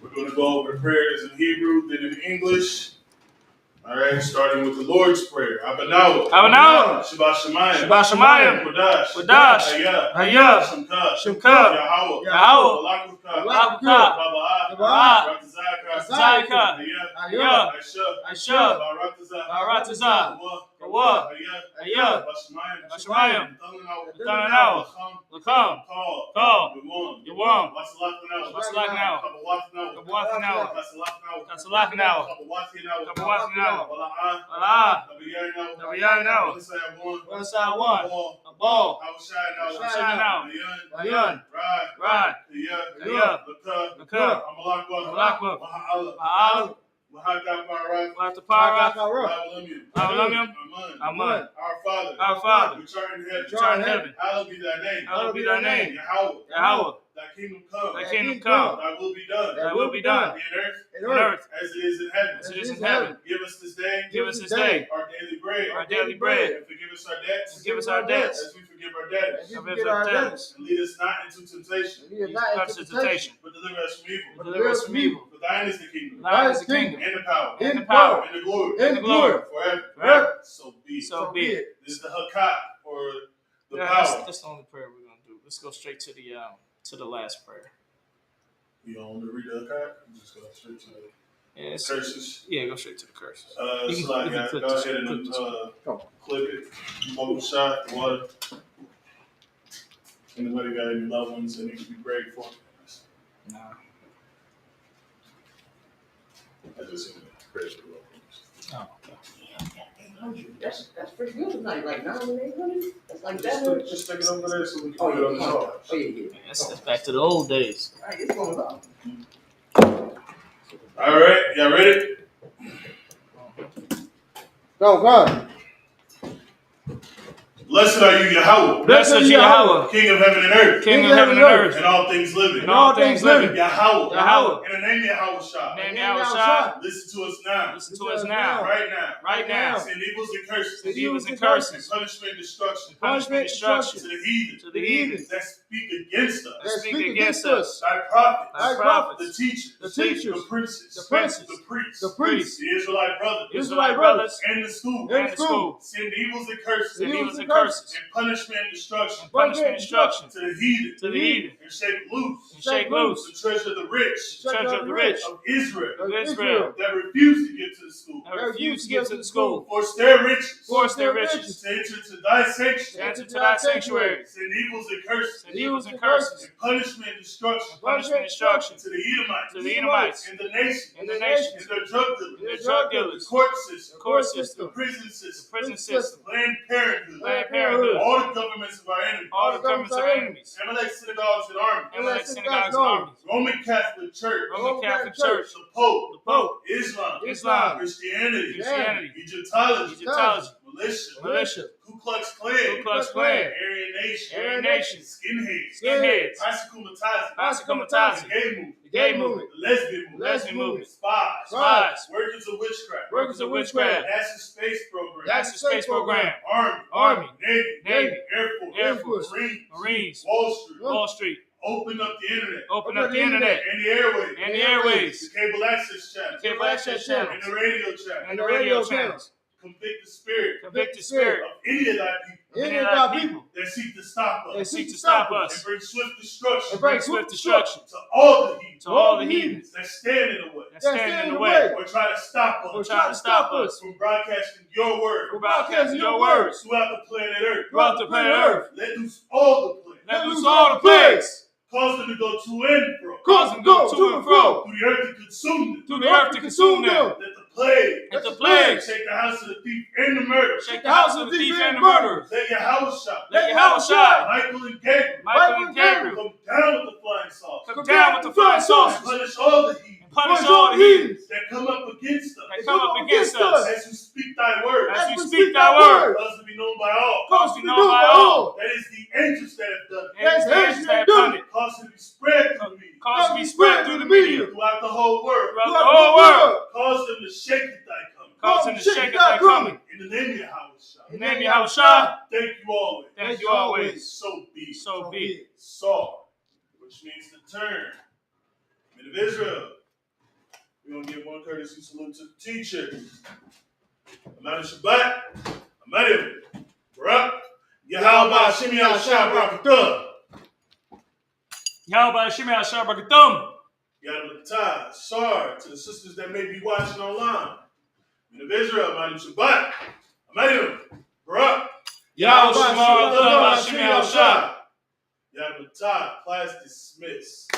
We're going to go over prayers in Hebrew, then in English. All right, starting with the Lord's Prayer. Abanawa. Shabbat Shemayim. Kodash. Hayah. Shemka. Yahweh. Balakutah. Baba'ah. Zayika. Hayah. Aisha. Baratazah. Kawa. Hayah. Bashamayim. Tananawa. Lakam. Kal. Yawam. Wasalaknawa. Kabawatinawa. Kasalaknawa. Kabawatinawa. Allah. Nabiyanawa. One. All. I will shine Shine out. Ayun. Rod. Kaya. Laka. Amalakwa. Ma'ala. Ma'ala. Wahaka Parat. Watapara. Aman. Aman. Our Father. Which art in Which art in heaven. Hallowed be thy name. Hallowed be thy name. Yahweh. Yahweh. Thy kingdom come. Thy kingdom come. Thy will be done. Thy will be done. In On earth. earth. As it is in heaven. As it is in heaven. Give us this day. Give us this day Our daily bread. our daily bread. And forgive us our debts. And give us our debts. As we forgive our debtors. And forgive our debtors. And lead us not into temptation. Lead us not into temptation. But deliver us from evil. But deliver us from evil. For thine is the kingdom. Thine is the kingdom. And the power. And the power. And the glory. And the glory. Forever. So be it. So be it. This is the hakat, or the Yeah, power. that's the only prayer we're gonna do. Let's go straight to the last prayer. You don't want to read the hakat? Just go straight to the Yeah, curses. Yeah, go straight to the curses. So You like, can go ahead and clip it. Hold the shot, water. Anybody got any loved ones that need to be prayed for? Nah. I just need to pray for loved ones. Oh, okay. 800. That's pretty good tonight. Like 9,800. That's like Just that. just stick it over there so we can Oh put it on the yeah. charge. Oh yeah. Man, that's back to the old days. All right, it's going up. All right, y'all ready? Go, God. Blessed are you, Yahweh, Blessed is Yahweh, King of heaven and earth, King of heaven and earth, and all things living. and all things living. Yahweh, Yahweh. in the name of Yahweh Shah. Name Yahweh. Listen to us now. Listen to us now. Right now. Right now. Send evils and curses. Send evils and And curses. punishment and destruction. Punishment and destruction. To the heathen. To the heathen. That speak against us. That speak against us. Thy prophets. Thy prophets. The teachers. The teachers. The princes. The princes. The priests. The priests. The Israelite brothers. Israelite brothers. And the school. And the school. Send evils and curses. Send evils and curses. And punishment and destruction. Punishment and destruction. To the heathen. To the heathen. And shake loose. And shake loose. The treasure of the rich. The treasure of the rich. Of Israel. Of Israel. That refuse to get to the school. That refuse to give to the school. Force their riches. Force their riches. To enter to thy To sanctuary. enter to thy sanctuary. Send evils and curses. Send evils and curses. And punishment and destruction. Punishment and destruction. To the Edomites. To the Edomites. And the nations. And the nations. And their drug dealers. And their drug The dealers. court system. The court The system. prison system. Prison system. Planned Parenthood. Planned Parenthood. All the governments of our enemies. All the governments of our enemies. Amalek synagogues and armies. Amalek synagogues and armies. Roman Catholic Church. Roman Catholic Church. The Pope. The Pope. Islam. Christianity. Christianity. Egyptology. Egyptology. Militia. Ku Klux Klan. Ku Klux Klan. Aryan Nation. Aryan Nation. Skinheads. Skinheads. Bicycle Matazi. Bicycle Matazi. The gay movement. The gay movement. The lesbian movement. Lesbian movement. Spies. Spies. Workers of witchcraft. Workers of witchcraft. NASA space program. NASA space program. Army. Navy. Air Air Force. Force. Marines. Wall Street. Wall Street. Open up the internet. Open up the internet. And the airways. And the airways. The cable access channel. Cable access channels. And the radio channel. And the radio channels. Convict the spirit. Convict the spirit Of any of thy people. of any of thy people That seek to stop that us. seek to stop And us. bring swift destruction. And bring swift destruction To all the heathens. to all the heathens That stand in the way. that stand in the way. Or try to stop Or us. try to stop us From broadcasting your word. from broadcasting your words Throughout the planet Earth. throughout the planet Earth. Let loose all the planet. Let loose all the plagues. Cause them to go to and fro. Cause them to go to and fro Through the earth to consume them. through the earth to consume them. Let the plague. Let the plagues Shake the house of the thief and the murderer. shake the house of the thief and the murderer. Let your house shine. Let Yahweh shine. Michael and Gabriel. Michael and Gabriel Come down with the flying saucer. come down with the flying And saucers. punish all the heathens Punish all the heathens that come up against us. that come up against us. As you speak thy word. As we speak thy word, Cause to be known by all. cause to be known by all. That is the angels that have done it. And it's the angels that have done it. Cause to be spread through the media. Cause to be spread through the media Throughout the whole world. throughout the whole world. Cause them to shake at thy coming. Cause them to shake at thy coming. In the name of Yahweh Shah. In the name of Yahweh Shah, Thank you always. thank you always. So be it. So be it. Saw, which means to turn. Men of Israel, we're going to give one courtesy salute to the teacher. Amani Shabbat, Amani Barak, Yahweh Shimi Al-Shah Yahweh Shimei Ashar Barakatum. Yadamata, Sar, to the sisters that may be watching online. Men of Israel, Amani Shabbat, Amani Barak, Yahweh Shimei Ashar. Yadamata, class dismissed.